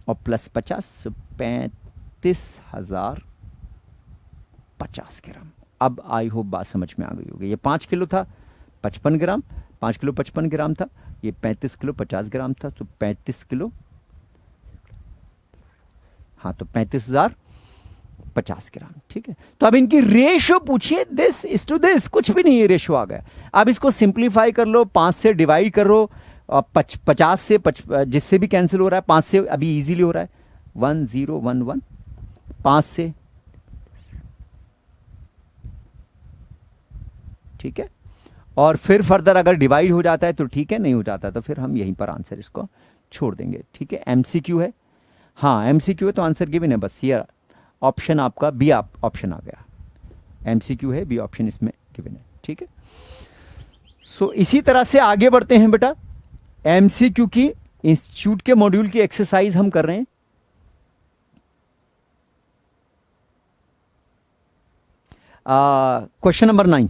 और प्लस 50, 35,050 ग्राम। अब आई होप बात समझ में आ गई होगी। ये 5 किलो था 55 ग्राम, 5 किलो 55 ग्राम था, ये 35 किलो 50 ग्राम था, तो 35 किलो, हाँ तो 35,050 ग्राम, ठीक है। तो अब इनकी रेशियो पूछिए, दिस इज टू दिस, कुछ भी नहीं है, रेशियो आ गया। अब इसको सिंप्लीफाई कर लो, 5 से डिवाइड करो, 50 से जिससे भी कैंसिल हो रहा है, 5 से अभी इजीली हो रहा है, 1011, 5 से, ठीक है। और फिर फर्दर अगर डिवाइड हो जाता है तो ठीक है, नहीं हो जाता तो फिर हम यहीं पर आंसर इसको छोड़ देंगे, ठीक है। एमसीक्यू है, हाँ एमसीक्यू है तो आंसर गिवन है, बस ये ऑप्शन आपका बी ऑप्शन आ गया, एमसीक्यू है, बी ऑप्शन इसमें गिवन है, ठीक है। सो इसी तरह से आगे बढ़ते हैं बेटा। एमसीक्यू की इंस्टीट्यूट के मॉड्यूल की एक्सरसाइज हम कर रहे हैं। क्वेश्चन नंबर 9,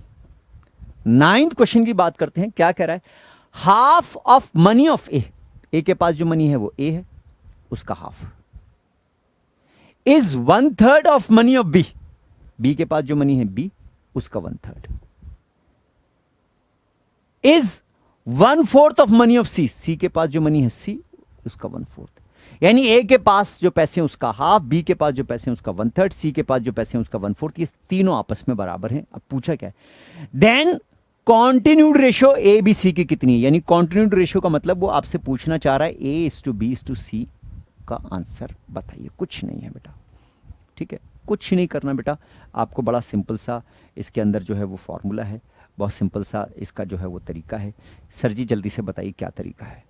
9th क्वेश्चन की बात करते हैं। क्या कह रहा है? Half of money of A के पास जो मनी है वो ए है, उसका half is 1/3 of money of B के पास जो मनी है बी, उसका 1/3 is 1/4 of money of C के पास जो मनी है सी, उसका 1/4। यानी ए के पास जो पैसे हैं उसका हाफ, बी के पास जो पैसे हैं उसका 1/3, सी के पास जो पैसे हैं उसका 1/4। ये तीनों आपस में बराबर हैं। अब पूछा क्या है? Then continued ratio A B C की कितनी है? यानी कॉन्टिन्यूड रेशो का मतलब वो आपसे पूछना चाह रहा है A:B:C का आंसर बताइए। कुछ नहीं है बेटा, ठीक है, कुछ नहीं करना बेटा। आपको बड़ा सिंपल सा इसके अंदर जो है वो फॉर्मूला है, बहुत सिंपल सा इसका जो है वो तरीका है। सर जी जल्दी से बताइए क्या तरीका है।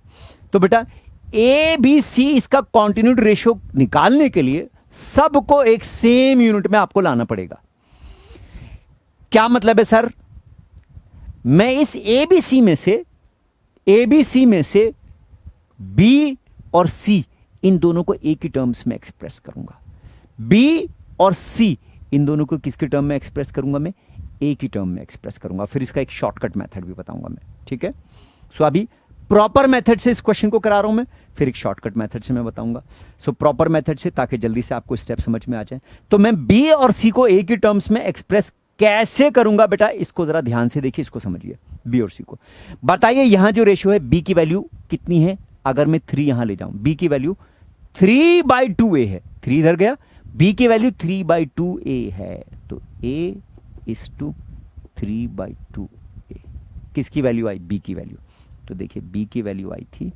तो बेटा ABC इसका कॉन्टिन्यूड रेशो निकालने के लिए सबको एक सेम यूनिट में आपको लाना पड़ेगा। क्या मतलब है सर? मैं इस ABC में से B और C इन दोनों को एक ही टर्म्स में एक्सप्रेस करूंगा। B और C इन दोनों को किसके टर्म में एक्सप्रेस करूंगा? मैं एक ही टर्म में एक्सप्रेस करूंगा। फिर इसका एक शॉर्टकट मेथड भी बताऊंगा मैं, ठीक है। सो अभी प्रॉपर मेथड से इस क्वेश्चन को करा रहा हूं मैं, फिर एक शॉर्टकट मेथड से मैं बताऊंगा। सो प्रॉपर मेथड से, ताकि जल्दी से आपको स्टेप समझ में आ जाए। तो मैं B और C को एक ही टर्म्स में एक्सप्रेस कैसे करूंगा बेटा, इसको जरा ध्यान से देखिए, इसको समझिए। B और C को बताइए, यहां जो रेशियो है B की वैल्यू कितनी है? अगर मैं 3 यहां ले जाऊं, B की वैल्यू 3/2A है, 3 इधर गया, B की वैल्यू 3/2A है, तो A:3/2A। किसकी वैल्यू आई? B की वैल्यू। तो देखिए B की वैल्यू आई थी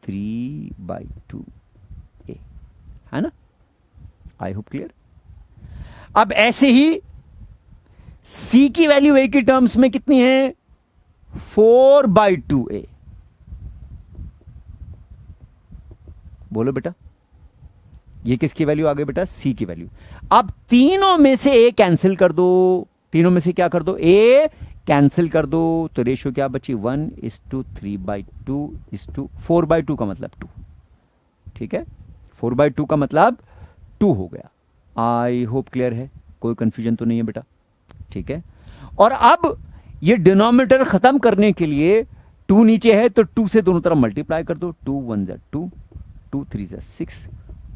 3/2A, है ना? आई होप क्लियर। अब ऐसे ही C की वैल्यू A की टर्म्स में कितनी है? 4/2A। बोलो बेटा, ये किसकी वैल्यू आ गई बेटा? C की वैल्यू। अब तीनों में से A कैंसिल कर दो, तीनों में से क्या कर दो? A कैंसिल कर दो, तो रेशियो क्या बची? 1:3/2:4/2 का मतलब 2, ठीक है। 4/2 का मतलब 2 हो गया। आई होप क्लियर है, कोई कंफ्यूजन तो नहीं है बेटा, ठीक है। और अब ये डिनोमिनेटर खत्म करने के लिए 2 नीचे है तो 2 से दोनों तरफ मल्टीप्लाई कर दो। 2 1 ज़ा 2, 2 3 ज़ा 6,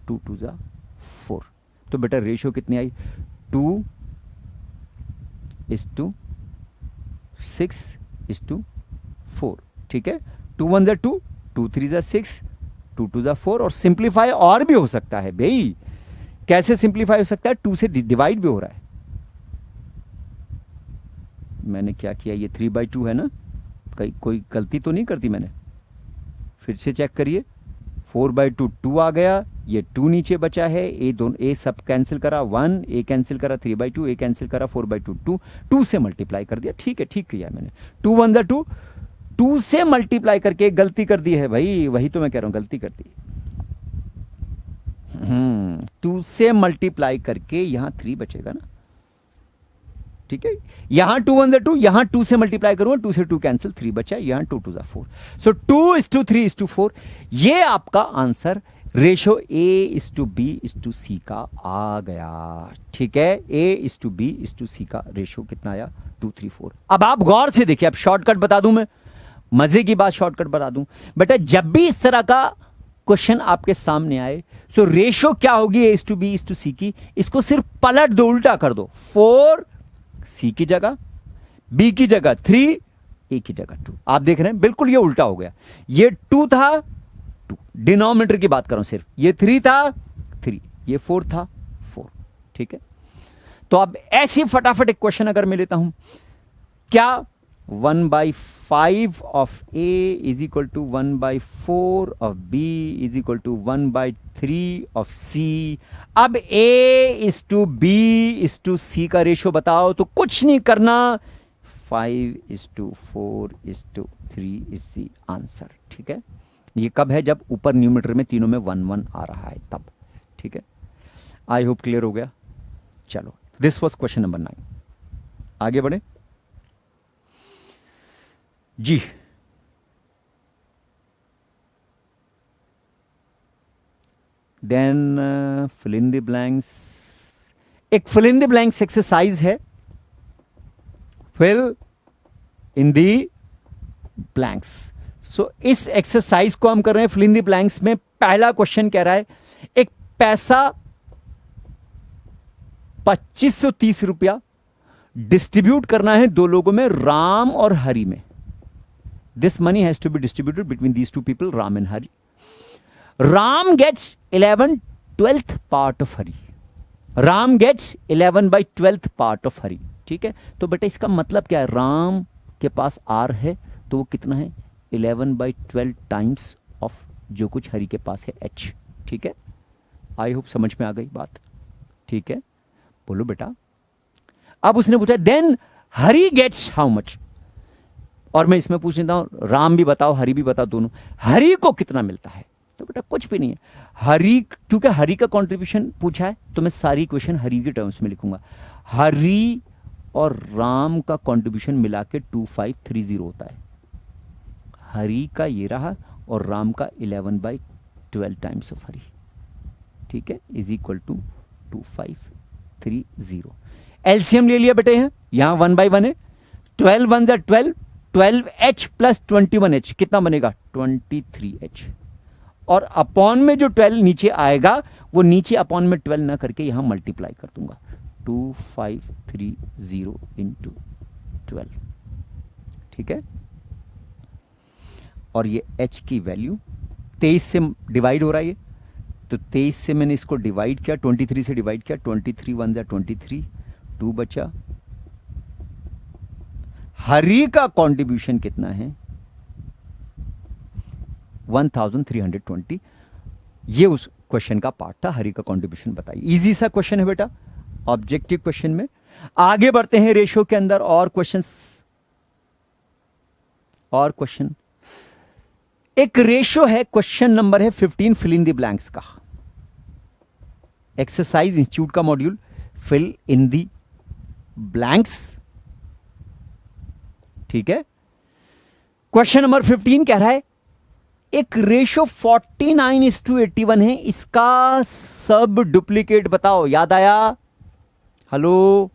2 2 ज़ा 4। तो बेटा रेशियो कितनी आई? 2:6:4, ठीक है। 2 1 ज़ा 2, 2 3 ज़ा 6, 2 2 ज़ा 4। और सिंप्लीफाई और भी हो सकता है भाई। कैसे सिंप्लीफाई हो सकता है? 2 से डिवाइड भी हो रहा है। मैंने क्या किया? ये 3/2 है ना, कोई गलती तो नहीं करती मैंने? फिर से चेक करिए। 4/2 2 आ गया, ये 2 नीचे बचा है, ए सब कैंसिल करा, 1 ए कैंसिल करा, 3/2 ए कैंसिल करा, 4/2 2 से मल्टीप्लाई कर दिया, ठीक है, ठीक किया मैंने। 2 1 ज़ा 2, 2 से मल्टीप्लाई करके गलती कर दी है भाई, वही तो मैं कह रहा हूं, गलती कर दी। 2 से मल्टीप्लाई करके यहां 3 बचेगा ना, ठीक है। यहां 2 1 ज़ा 2, यहां 2 से मल्टीप्लाई करूंगा, 2 से 2 कैंसिल, 3 बचा, यहां 2 2 ज़ा 4। सो 2:3:4, ये आपका आंसर रेशो A:B:C का आ गया, ठीक है। A:B:C का रेशो कितना आया? 2 3 4। अब आप गौर से देखिए, अब शॉर्टकट बता दूं मैं, मजे की बात, शॉर्टकट बता दूं बेटा। जब भी इस तरह का क्वेश्चन आपके सामने आए, सो रेशो क्या होगी A:B:C की? इसको सिर्फ पलट दो, उल्टा कर दो। 4 C की जगह, B की जगह 3, A की जगह 2। आप देख रहे हैं बिल्कुल ये उल्टा हो गया। ये 2 था, 2 डिनोमिनेटर की बात कर रहा हूं सिर्फ, ये 3 था 3, ये 4 था 4, ठीक है। तो अब ऐसी फटाफट एक क्वेश्चन अगर मैं लेता हूं, क्या 1/5 5 of A is equal to 1/4 of B is equal to 1/3 of C. अब A is to B is to C का रेशियो बताओ, तो कुछ नहीं करना, 5:4:3 इज द आंसर। ठीक है, ये कब है? जब ऊपर न्यूमरेटर में तीनों में 1 1 आ रहा है तब। ठीक है, आई होप क्लियर हो गया। चलो, दिस वॉज क्वेश्चन नंबर 9। आगे बढ़े जी। Then fill in the blanks, एक fill in the blanks exercise है। Fill in the blanks. So इस एक्सरसाइज को हम कर रहे हैं फिल इन दी ब्लैंक्स में। पहला क्वेश्चन कह रहा है एक पैसा 2530 रुपया डिस्ट्रीब्यूट करना है दो लोगों में, राम और हरि में। This money has to be distributed between these two people, Ram and Hari. Ram gets 11/12 part of Hari. Ram gets 11/12 part of Hari. ठीक है, तो बेटा इसका मतलब क्या है? राम के पास आर है तो वो कितना है? 11/12 टाइम्स ऑफ जो कुछ हरि के पास है एच। ठीक है, आई होप समझ में आ गई बात। ठीक है, बोलो बेटा। अब उसने पूछा then Hari gets how much, और मैं इसमें पूछ लेता हूं राम भी बताओ हरि भी बताओ, दोनों। हरि को कितना मिलता है? तो बेटा कुछ भी नहीं है। हरि, क्योंकि हरि का कंट्रीब्यूशन पूछा है तो मैं सारी क्वेश्चन हरि के टर्म्स में लिखूंगा। हरि और राम का कंट्रीब्यूशन मिला के 2530 होता है। हरि का ये रहा और राम का 11/12 टाइम्स ऑफ हरि। ठीक है, इज इक्वल टू 2530। एलसीएम ले लिया बेटे, हैं यहां 1/1 है। 12 1 12, 12h प्लस 21h कितना बनेगा? 23h। और अपॉन में जो 12 नीचे आएगा वो नीचे अपॉन में 12 ना करके यहां मल्टीप्लाई कर दूंगा। 2530 इंटू 12। ठीक है, और ये h की वैल्यू 23 से डिवाइड हो रहा है ये, तो 23 से मैंने इसको डिवाइड किया, 23 से डिवाइड किया। 23 1 23, 2 बचा। हरि का कंट्रीब्यूशन कितना है? 1320। ये उस क्वेश्चन का पार्ट था, हरि का कंट्रीब्यूशन बताइए। इजी सा क्वेश्चन है बेटा, ऑब्जेक्टिव क्वेश्चन में। आगे बढ़ते हैं रेशियो के अंदर और क्वेश्चंस। और क्वेश्चन, एक रेशियो है, क्वेश्चन नंबर है 15 फिल इन द ब्लैंक्स का। एक्सरसाइज इंस्टीट्यूट का module fill in the blanks. ठीक है, क्वेश्चन नंबर 15 कह रहा है एक रेशियो 49:81 है, इसका सब डुप्लीकेट बताओ। याद आया? हेलो,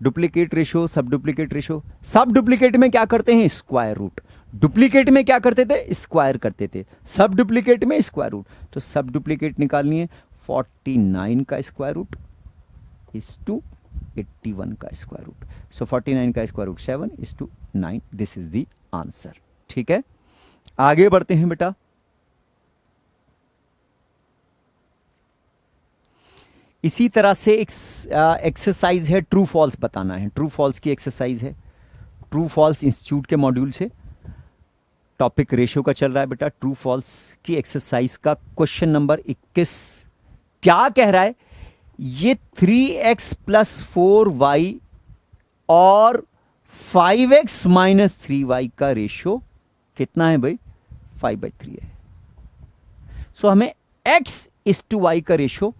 डुप्लीकेट रेशियो, सब डुप्लीकेट रेशियो। सब डुप्लीकेट में क्या करते हैं? Square root. डुप्लीकेट में क्या करते थे? स्क्वायर करते थे। सब डुप्लीकेट में स्क्वायर रूट। तो सब डुप्लीकेट निकालनी है। 49 का स्क्वायर रूट इज टू 81 का स्क्वायर रूट। सो 49 का square root 7 is to 9। This is the answer. ठीक है, आगे बढ़ते हैं बेटा। इसी तरह से एक एक्सरसाइज है, ट्रू फॉल्स बताना है। ट्रू फॉल्स की एक्सरसाइज है, ट्रू फॉल्स इंस्टीट्यूट के मॉड्यूल से। टॉपिक रेशियो का चल रहा है बेटा। ट्रू फॉल्स की एक्सरसाइज का क्वेश्चन नंबर 21 क्या कह रहा है? ये 3x + 4y और 5x - 3y का रेशियो कितना है भाई? 5/3 है। सो हमें x is to y का रेशियो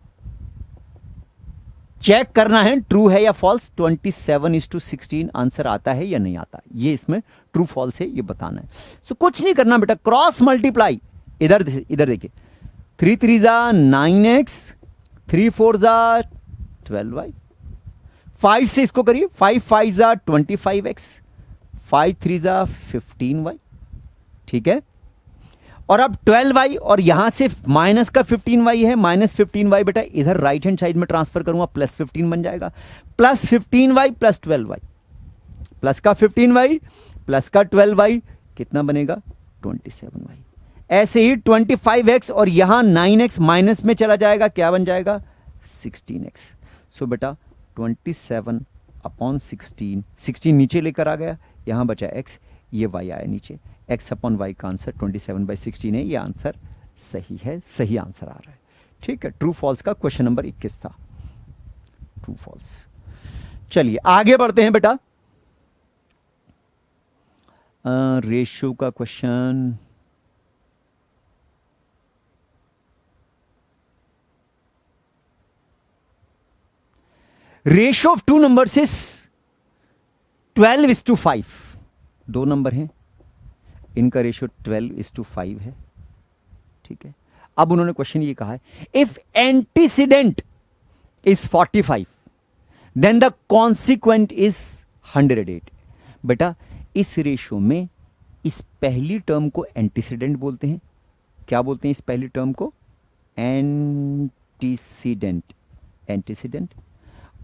चेक करना है, ट्रू है या फॉल्स। 27:16 आंसर आता है या नहीं आता, ये इसमें ट्रू फॉल्स है, ये बताना है। सो कुछ नहीं करना बेटा, क्रॉस मल्टीप्लाई। इधर देखिए, 3 3 = 9x, 3 4 = 12y। 5 से इसको करिए, 5 5 = 25x, 5 3 = 15y। ठीक है, और अब 12y और यहां से माइनस का 15y है, -15y बेटा इधर राइट हैंड साइड में ट्रांसफर करूंगा, +15 बन जाएगा। +15y + 12y, प्लस का 15y प्लस का 12y कितना बनेगा? 27y। ऐसे ही 25x और यहां 9x माइनस में चला जाएगा, क्या बन जाएगा? 16x। सो बेटा 27/16, 16 नीचे लेकर आ गया, यहाँ बचा x, ये y आया नीचे, x अपॉन y का आंसर 27/16 है, ये आंसर सही है, सही आंसर आ रहा है। ठीक है, ट्रू फॉल्स का क्वेश्चन नंबर 21 था, ट्रू फॉल्स। चलिए आगे बढ़ते हैं बेटा, रेशियो का question. Ratio of two numbers is 12:5। दो नंबर हैं, इनका रेशियो 12:5 है। ठीक है, अब उन्होंने क्वेश्चन ये कहा है, if antecedent is 45 then the consequent is 108। बेटा इस रेशियो में इस पहली टर्म को एंटीसीडेंट बोलते हैं। क्या बोलते हैं इस पहली टर्म को? Antecedent, antecedent.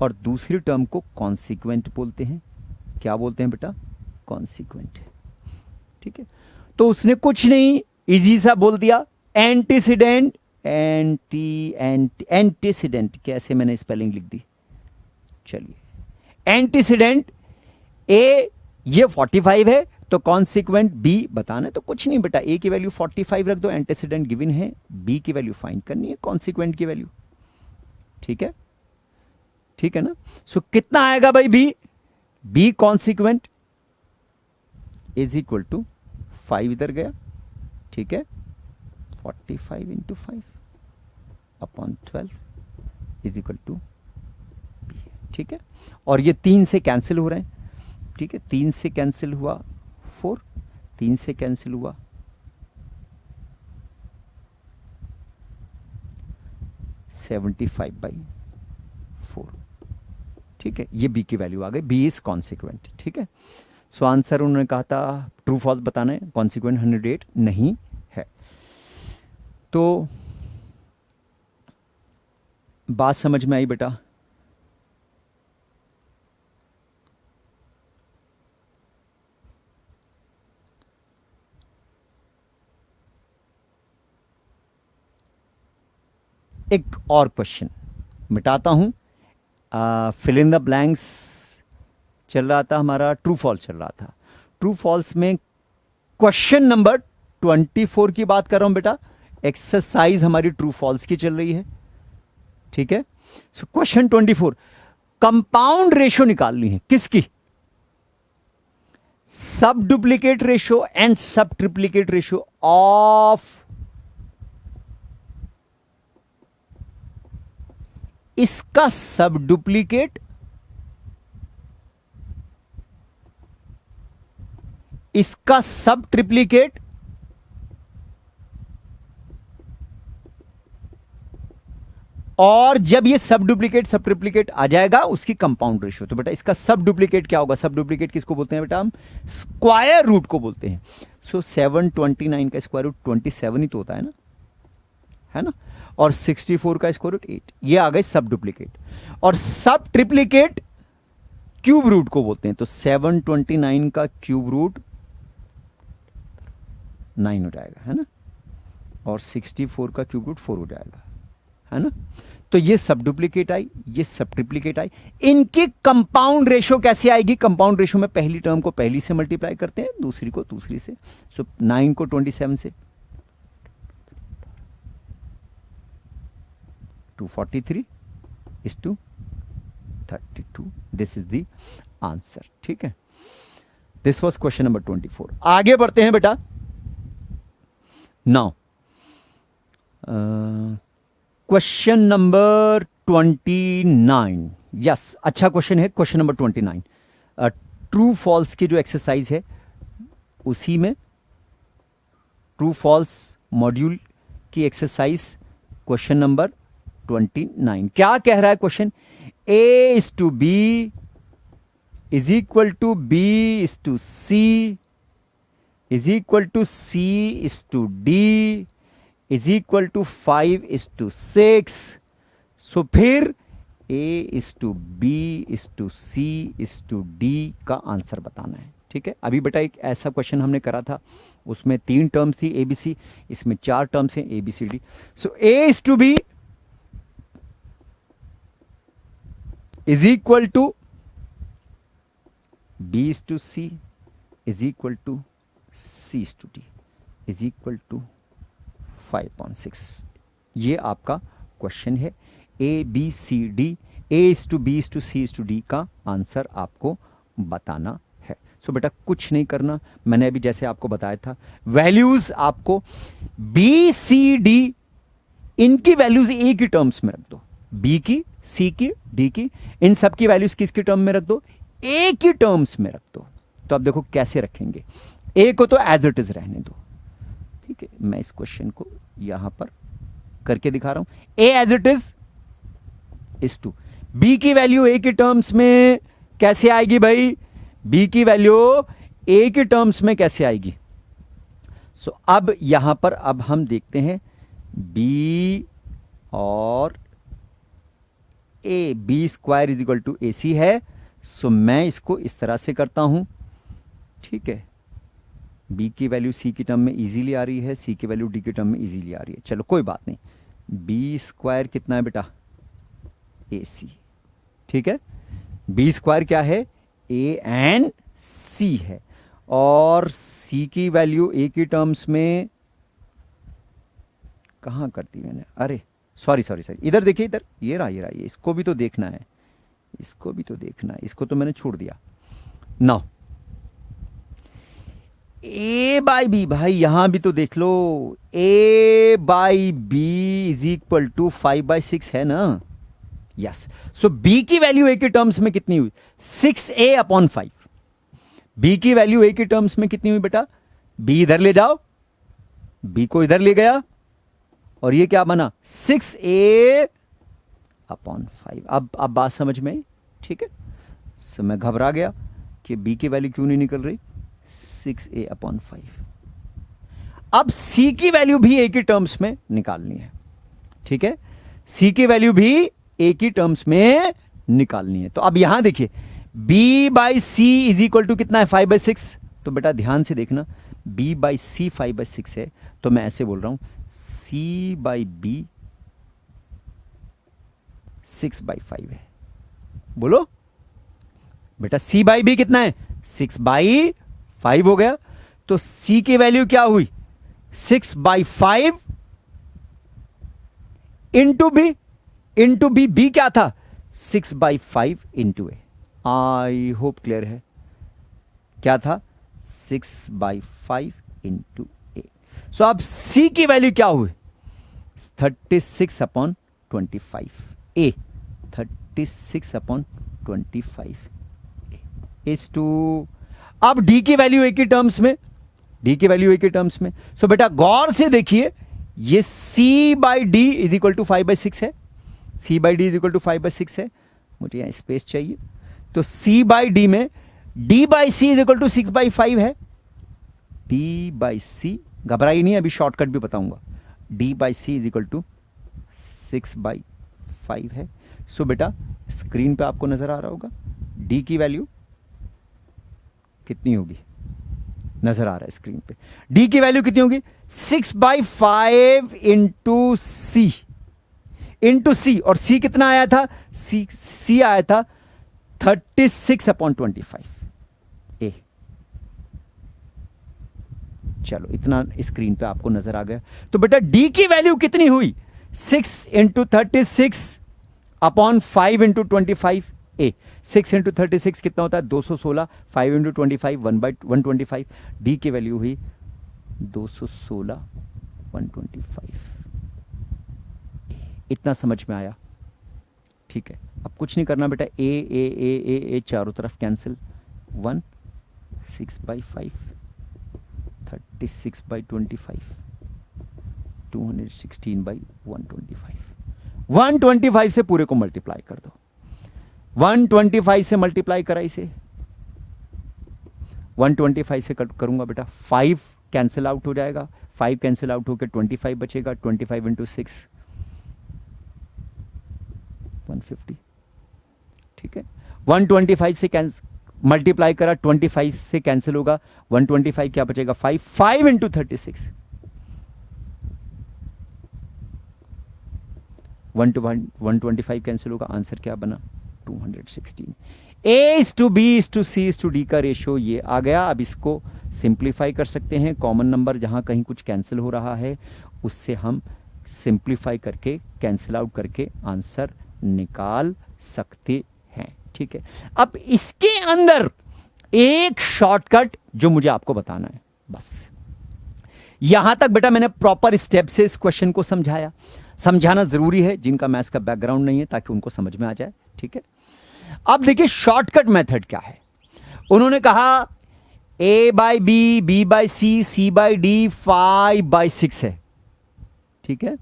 और दूसरी टर्म को कॉन्सिक्वेंट बोलते हैं। क्या बोलते हैं बेटा? कॉन्सिक्वेंट। ठीक है, तो उसने कुछ नहीं, इजी सा बोल दिया, एंटीसीडेंट, एंटीसीडेंट। कैसे मैंने स्पेलिंग लिख दी? चलिए, एंटीसीडेंट ए ये 45 है, तो कॉन्सिक्वेंट बी बताना है। तो कुछ नहीं बेटा, ए की वैल्यू 45 रख दो, एंटीसीडेंट गिवन है, बी की वैल्यू फाइंड करनी है, कॉन्सिक्वेंट की वैल्यू। ठीक है, ठीक है ना? सो कितना आएगा भाई? B consequent is equal to 5 इधर गया। ठीक है, 45 into 5 upon 12 is equal to B. ठीक है, और ये 3 से कैंसिल हो रहे हैं। ठीक है, 3 से कैंसिल हुआ 4, 3 से कैंसिल हुआ 75/4। ठीक है, ये बी की वैल्यू आ गई, बी इज कॉन्सिक्वेंट। ठीक है, सो आंसर उन्होंने कहा था ट्रू फॉल्स बताना है, कॉन्सिक्वेंट 108 नहीं है। तो बात समझ में आई बेटा? एक और क्वेश्चन मिटाता हूं, फिल इन द ब्लैंक्स चल रहा था हमारा, ट्रू फॉल्स चल रहा था। ट्रू फॉल्स में क्वेश्चन नंबर 24 की बात कर रहा हूं बेटा, एक्सरसाइज हमारी ट्रू फॉल्स की चल रही है। ठीक है, सो क्वेश्चन 24, कंपाउंड रेशियो निकालनी है। किसकी? सब डुप्लीकेट रेशियो एंड सब ट्रिप्लीकेट रेशियो ऑफ इसका सब डुप्लीकेट, इसका सब ट्रिप्लीकेट और जब ये सब डुप्लीकेट सब ट्रिप्लीकेट आ जाएगा उसकी कंपाउंड रेशियो। तो बेटा इसका सब डुप्लीकेट क्या होगा? सब डुप्लीकेट किसको बोलते हैं बेटा? हम स्क्वायर रूट को बोलते हैं। सो 729 का स्क्वायर रूट 27 ही तो होता है ना? और 64 का स्क्वायर रूट 8। ये आ गए सब डुप्लीकेट। और सब ट्रिप्लीकेट क्यूब रूट को बोलते हैं। तो 729 का क्यूब रूट 9 हो जाएगा, है ना? और 64 का क्यूब रूट 4 हो जाएगा, है ना? तो ये सब डुप्लीकेट आई, ये सब ट्रिप्लीकेट आई। इनकी कंपाउंड रेशियो कैसे आएगी? कंपाउंड रेशियो में पहली टर्म को पहली से मल्टीप्लाई करते हैं, दूसरी को दूसरी से। सो 9 को 27 से, 243 is to 32. This is the answer. ठीक है, दिस वॉज क्वेश्चन नंबर 24। आगे बढ़ते हैं बेटा। Now question number 29। यस, अच्छा क्वेश्चन है क्वेश्चन नंबर 29। ट्रू फॉल्स की जो एक्सरसाइज है उसी में ट्रू फॉल्स मॉड्यूल की एक्सरसाइज क्वेश्चन नंबर 29। क्या कह रहा है question? A is to B is equal to B is to C is equal to C is to D is equal to 5 is to 6। सो फिर A is to B is to C is to D का answer बताना है। ठीक है, अभी बेटा एक ऐसा क्वेश्चन हमने करा था, उसमें 3 टर्म्स थी ABC, इसमें 4 टर्म्स हैं ABCD। So A is to B is equal to B is to C is equal to C is to D is equal to 5/6। ये आपका क्वेश्चन है। A B C D, A is to B is to C is to D का answer आपको बताना है। सो बेटा कुछ नहीं करना, मैंने अभी जैसे आपको बताया था, वैल्यूज आपको बी सी डी इनकी वैल्यूज ए की टर्म्स में रख दो, बी की, सी की, डी की, इन सब की वैल्यूज किसकी टर्म में रख दो, ए की टर्म्स में रख दो। तो अब देखो कैसे रखेंगे, ए को तो एज इट इज रहने दो, ठीक है। मैं इस क्वेश्चन को यहां पर करके दिखा रहा हूं। A as it is to, B की वैल्यू ए की टर्म्स में कैसे आएगी भाई, बी की वैल्यू ए की टर्म्स में कैसे आएगी। सो अब यहां पर अब हम देखते हैं बी और A, B square is equal to A C है। सो मैं इसको इस तरह से करता हूं, ठीक है। बी की वैल्यू सी की टर्म में इजीली आ रही है, सी की वैल्यू डी की टर्म में इजीली आ रही है, चलो कोई बात नहीं। बी स्क्वायर कितना है बेटा, ए सी, ठीक है। बी स्क्वायर क्या है, ए एंड सी है, और सी की वैल्यू ए की टर्म्स में कहां कर दी मैंने, अरे सॉरी, इधर देखिए, इधर ये रहा, ये इसको भी तो देखना है, इसको भी तो देखना है, इसको तो मैंने छोड़ दिया। नाउ ए बाई बी, भाई यहां भी तो देख लो, A by B is equal to 5/6 है ना, यस। सो बी की वैल्यू ए के टर्म्स में कितनी हुई, 6a/5। बी की वैल्यू ए के टर्म्स में कितनी हुई बेटा, बी इधर ले जाओ, बी को इधर ले गया, और ये क्या बना, 6a/5। अब बात समझ में आई, ठीक है। सो मैं घबरा गया कि बी की वैल्यू क्यों नहीं निकल रही, 6a/5। अब सी की वैल्यू भी ए की टर्म्स में निकालनी है, ठीक है। सी की वैल्यू भी ए की टर्म्स में निकालनी है। तो अब यहां देखिए, b by C is equal to कितना है, 5/6। तो बेटा ध्यान से देखना, b बाई सी 5/6 है, तो मैं ऐसे बोल रहा हूं c बाई बी 6/5 है। बोलो बेटा, c बाई बी कितना है, 6/5 हो गया। तो c की वैल्यू क्या हुई, 6/5 into B, into B, B क्या था, 6/5 into A. I hope clear है, क्या था, 6/5 इंटू ए। सो अब सी की वैल्यू क्या हुई, 36/25 ए, 36/25 इज टू, अब डी की वैल्यू ए की टर्म्स में, डी की वैल्यू ए की टर्म्स में। सो बेटा गौर से देखिए, ये c by D is equal to 5/6 है, c by D is equal to 5/6 है, मुझे यहां स्पेस चाहिए। तो c बाई डी में d by C is equal to 6/5 है, d बाई सी, घबराई नहीं, अभी शॉर्टकट भी बताऊंगा, d by C is equal to 6/5 है। सो बेटा स्क्रीन पे आपको नजर आ रहा होगा d की वैल्यू कितनी होगी, नजर आ रहा है स्क्रीन पे, d की वैल्यू कितनी होगी, 6/5 इंटू सी, इंटू सी, और c कितना आया था, c आया था 36/25 ए। चलो इतना स्क्रीन पे आपको नजर आ गया। तो बेटा d की वैल्यू कितनी हुई, 6 इंटू 36/5 इंटू 25 ए। 6 इंटू 36 कितना होता है, 216, 5 इंटू 25 1/125, डी की वैल्यू हुई 216/125। इतना समझ में आया, ठीक है। अब कुछ नहीं करना बेटा, ए ए ए ए ए चारों तरफ कैंसिल, 1 6/5 36/25 216/125, 125 से पूरे को मल्टीप्लाई कर दो, 125 से मल्टीप्लाई करा इसे, 125 से कट करूंगा बेटा, 5 कैंसिल आउट हो जाएगा, 5 कैंसिल आउट होकर 25 बचेगा, 25 इंटू 6 150, ठीक है। 125 से मल्टीप्लाई करा, 25 से कैंसिल होगा, 125 क्या बचेगा, 5 इंटू 36, 125 कैंसिल होगा, आंसर क्या बना, 216। A:B:C:D का रेशियो ये आ गया। अब इसको सिंप्लीफाई कर सकते हैं, कॉमन नंबर जहां कहीं कुछ कैंसिल हो रहा है उससे हम सिंप्लीफाई करके कैंसिल आउट करके आंसर निकाल सकते हैं। ठीक है, अब इसके अंदर एक शॉर्टकट जो मुझे आपको बताना है, बस यहां तक बेटा मैंने प्रॉपर स्टेप से इस क्वेश्चन को समझाया। समझाना जरूरी है जिनका मैथ्स का बैकग्राउंड नहीं है, ताकि उनको समझ में आ जाए। ठीक है, अब देखिए शॉर्टकट मेथड क्या है। उन्होंने कहा A/B, B/C, C/D 5/6 है। ठीक है,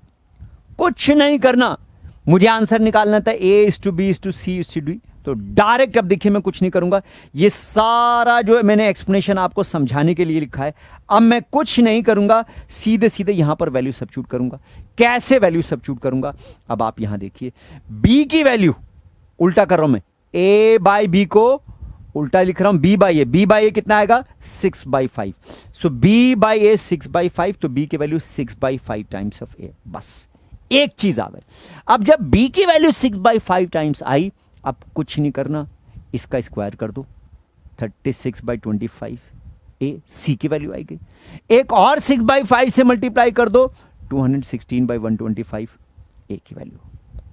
कुछ नहीं करना, मुझे आंसर निकालना था A:B:C:D। तो डायरेक्ट अब देखिए मैं कुछ नहीं करूंगा, ये सारा जो मैंने एक्सप्लेनेशन आपको समझाने के लिए लिखा है, अब मैं कुछ नहीं करूंगा, सीधे सीधे यहां पर वैल्यू सब्स्टिट्यूट करूंगा। कैसे वैल्यू सब्स्टिट्यूट करूंगा, अब आप यहां देखिए, B की वैल्यू उल्टा कर रहा हूं मैं, A/B को उल्टा लिख रहा हूं B/A। B/A कितना आएगा 6/5। सो B/A 6/5, तो B की वैल्यू 6/5 टाइम्स ऑफ A। बस एक चीज आ गई। अब जब B की वैल्यू 6/5 टाइम्स आई, अब कुछ नहीं करना, इसका स्क्वायर कर दो, 36/25 A। C की वैल्यू आई गई। एक और 6/5 से मल्टीप्लाई कर दो, 216/125 A की वैल्यू।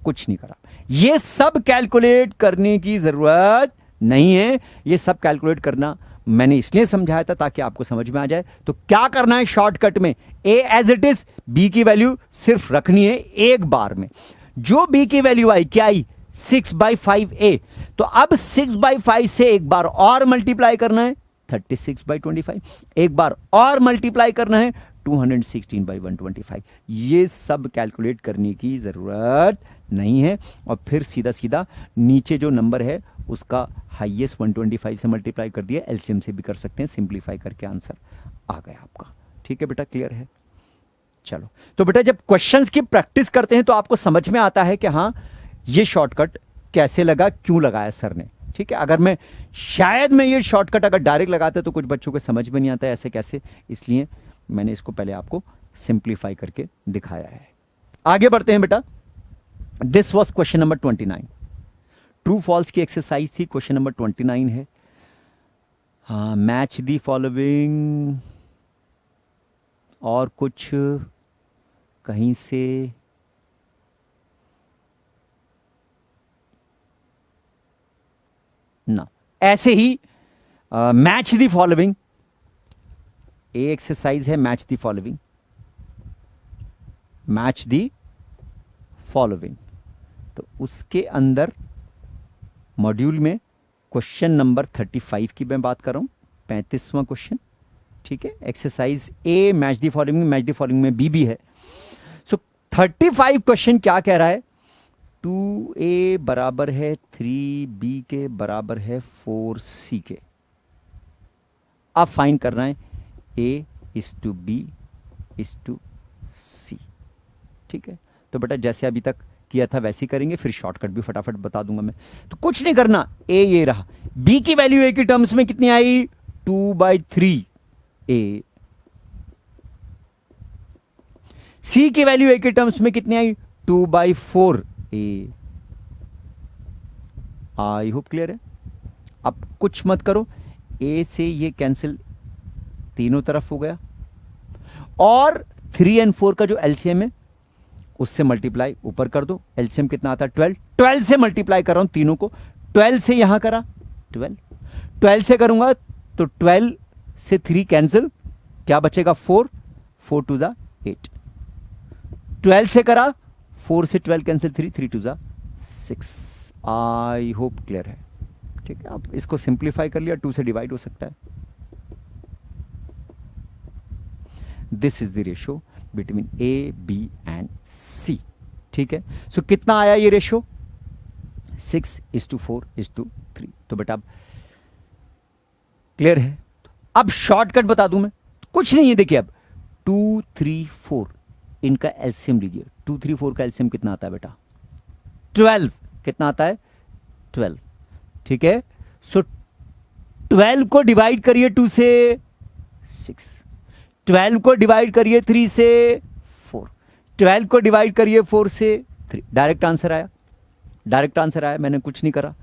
कुछ नहीं करा, ये सब कैलकुलेट करने की जरूरत नहीं है। ये सब कैलकुलेट करना मैंने इसलिए समझाया था ताकि आपको समझ में आ जाए। तो क्या करना है शॉर्टकट में, A as it is, B की वैल्यू सिर्फ रखनी है एक बार में। जो B की वैल्यू आई, क्या आई 6/5 A, तो अब 6/5 से एक बार और मल्टीप्लाई करना है 36/25, एक बार और मल्टीप्लाई करना है 216/125। ये सब कैलकुलेट करने की जरूरत नहीं है। और फिर सीधा सीधा नीचे जो नंबर है उसका हाईएस्ट 125 से मल्टीप्लाई कर दिया, एलसीएम से भी कर सकते हैं, सिंप्लीफाई करके आंसर आ गया आपका। ठीक है बेटा, क्लियर है। चलो, तो बेटा जब क्वेश्चंस की प्रैक्टिस करते हैं तो आपको समझ में आता है कि हाँ ये शॉर्टकट कैसे लगा, क्यों लगाया सर ने। ठीक है, अगर मैं शायद मैं ये शॉर्टकट अगर डायरेक्ट लगाता तो कुछ बच्चों को समझ में नहीं आता ऐसे कैसे, इसलिए मैंने इसको पहले आपको सिंप्लीफाई करके दिखाया है। आगे बढ़ते हैं बेटा। This was question number 29। True false की एक्सरसाइज थी, क्वेश्चन नंबर 29 है। हाँ, मैच दी फॉलोइंग, और कुछ कहीं से ना, ऐसे ही match the following, a exercise है match the following, match the following. तो उसके अंदर मॉड्यूल में क्वेश्चन नंबर 35 की मैं बात कर रहा हूं, 35वां क्वेश्चन। ठीक है, exercise A match the following, match the following में बी भी है। सो 35 क्वेश्चन क्या कह रहा है, 2A बराबर है 3B के बराबर है 4C के। अब फाइंड करना है A:B:C। ठीक है, तो बेटा जैसे अभी तक किया था वैसे ही करेंगे, फिर शॉर्टकट भी फटाफट बता दूंगा मैं। तो कुछ नहीं करना, A ये रहा, B की वैल्यू A की टर्म्स में कितनी आई 2/3 A, C की वैल्यू A के टर्म्स में कितनी आई 2/4 A। आई होप क्लियर है। अब कुछ मत करो, A से ये कैंसिल तीनों तरफ हो गया, और 3 और 4 का जो एलसीएम है उससे मल्टीप्लाई ऊपर कर दो। एलसीएम कितना आता है 12, 12 से मल्टीप्लाई कर रहा हूं तीनों को, 12 से यहां करा 12, 12 से करूंगा तो 12 से 3 कैंसिल, क्या बचेगा 4, 4 2 जा 8, 12 से करा 4 से 12 कैंसिल 3, 3 2 जा 6। आई होप क्लियर है। ठीक है, आप इसको सिंप्लीफाई कर लिया, 2 से डिवाइड हो सकता है। This is the ratio between A, B and C। ठीक है, सो कितना आया ये रेशियो 6:4:3। तो बेटा अब क्लियर है। अब शॉर्टकट बता दूं मैं, कुछ नहीं है। देखिए अब 2 3 4 इनका एलसीएम लीजिए, 2 3 4 का एलसीएम कितना आता है बेटा 12। कितना आता है 12। ठीक है, सो 12 को डिवाइड करिए 2 से 6, 12 को डिवाइड करिए 3 से 4, 12 को डिवाइड करिए 4 से 3। डायरेक्ट आंसर आया, डायरेक्ट आंसर आया, मैंने कुछ नहीं करा।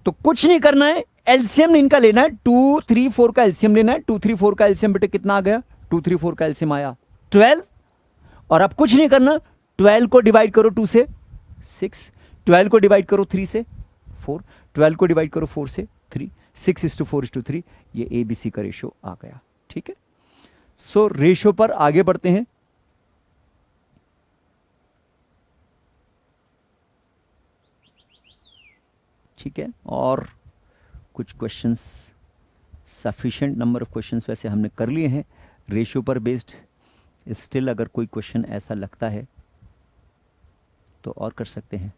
तो कुछ नहीं करना है, एलसीएम इनका लेना है, 2 3 4 का एलसीएम लेना है। 2 3 4 का एलसीएम बेटे कितना आ गया? 2 3 4 का एलसीएम आया 12। और अब कुछ नहीं करना, 12 को डिवाइड करो 2 से 6, 12 को डिवाइड करो 3 से 4, 12 को डिवाइड करो 4 से 3, 6:4:3, ये ABC का रेशो आ गया। ठीक है, सो रेशो पर आगे बढ़ते हैं। ठीक है, और कुछ questions, sufficient number of questions वैसे हमने कर लिए हैं रेशियो पर बेस्ड। स्टिल अगर कोई क्वेश्चन ऐसा लगता है तो और कर सकते हैं।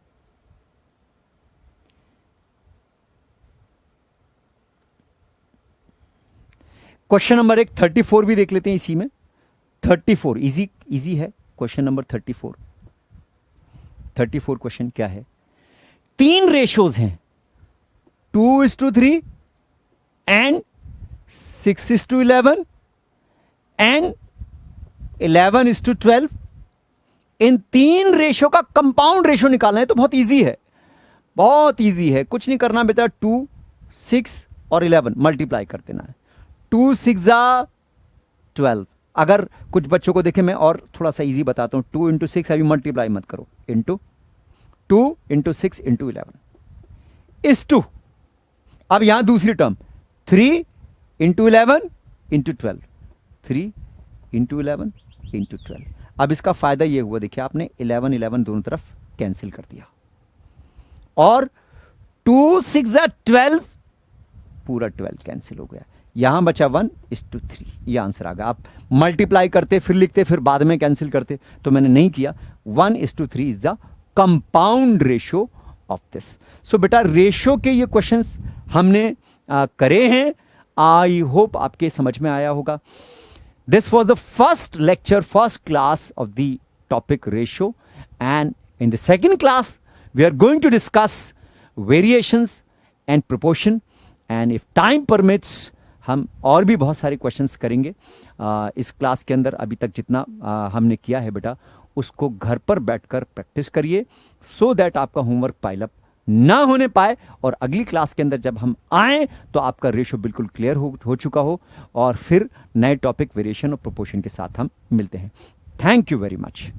क्वेश्चन नंबर 34 भी देख लेते हैं इसी में। 34 इजी है क्वेश्चन नंबर 34। 34 क्वेश्चन क्या है? 3 रेशोज हैं, 2:3 एंड 6:11 एंड 11:12। इन 3 रेशो का कंपाउंड रेशो निकालना है। तो बहुत इजी है, बहुत इजी है, कुछ नहीं करना बेटा। 2 6 और 11 मल्टीप्लाई कर देना है। 2 6 12। अगर कुछ बच्चों को देखे, मैं और थोड़ा सा इजी बताता हूं। 2 × 6 अभी मल्टीप्लाई मत करो, इंटू 2 × 6 × 11 इज 2। अब यहां दूसरी टर्म 3 × 11 × 12, 3 × 11 × 12। अब इसका फायदा यह हुआ, देखिए आपने 11 11 दोनों तरफ कैंसिल कर दिया, और 2 6 12, पूरा 12 कैंसिल हो गया। यहां बचा 1:3, ये आंसर आ गया। आप मल्टीप्लाई करते फिर लिखते फिर बाद में कैंसिल करते, तो मैंने नहीं किया। 1:3 is the compound ratio of this. So बेटा रेशो के ये क्वेश्चंस हमने करे हैं। आई होप आपके समझ में आया होगा। This was the first lecture, first class of the topic ratio, and in the second class we are going to discuss variations and proportion, and if time permits हम और भी बहुत सारे क्वेश्चंस करेंगे इस क्लास के अंदर। अभी तक जितना हमने किया है बेटा, उसको घर पर बैठकर प्रैक्टिस करिए, सो दैट आपका होमवर्क पाइल अप ना होने पाए, और अगली क्लास के अंदर जब हम आएँ तो आपका रेशो बिल्कुल क्लियर हो चुका हो, और फिर नए टॉपिक वेरिएशन और प्रोपोर्शन के साथ हम मिलते हैं। Thank you very much.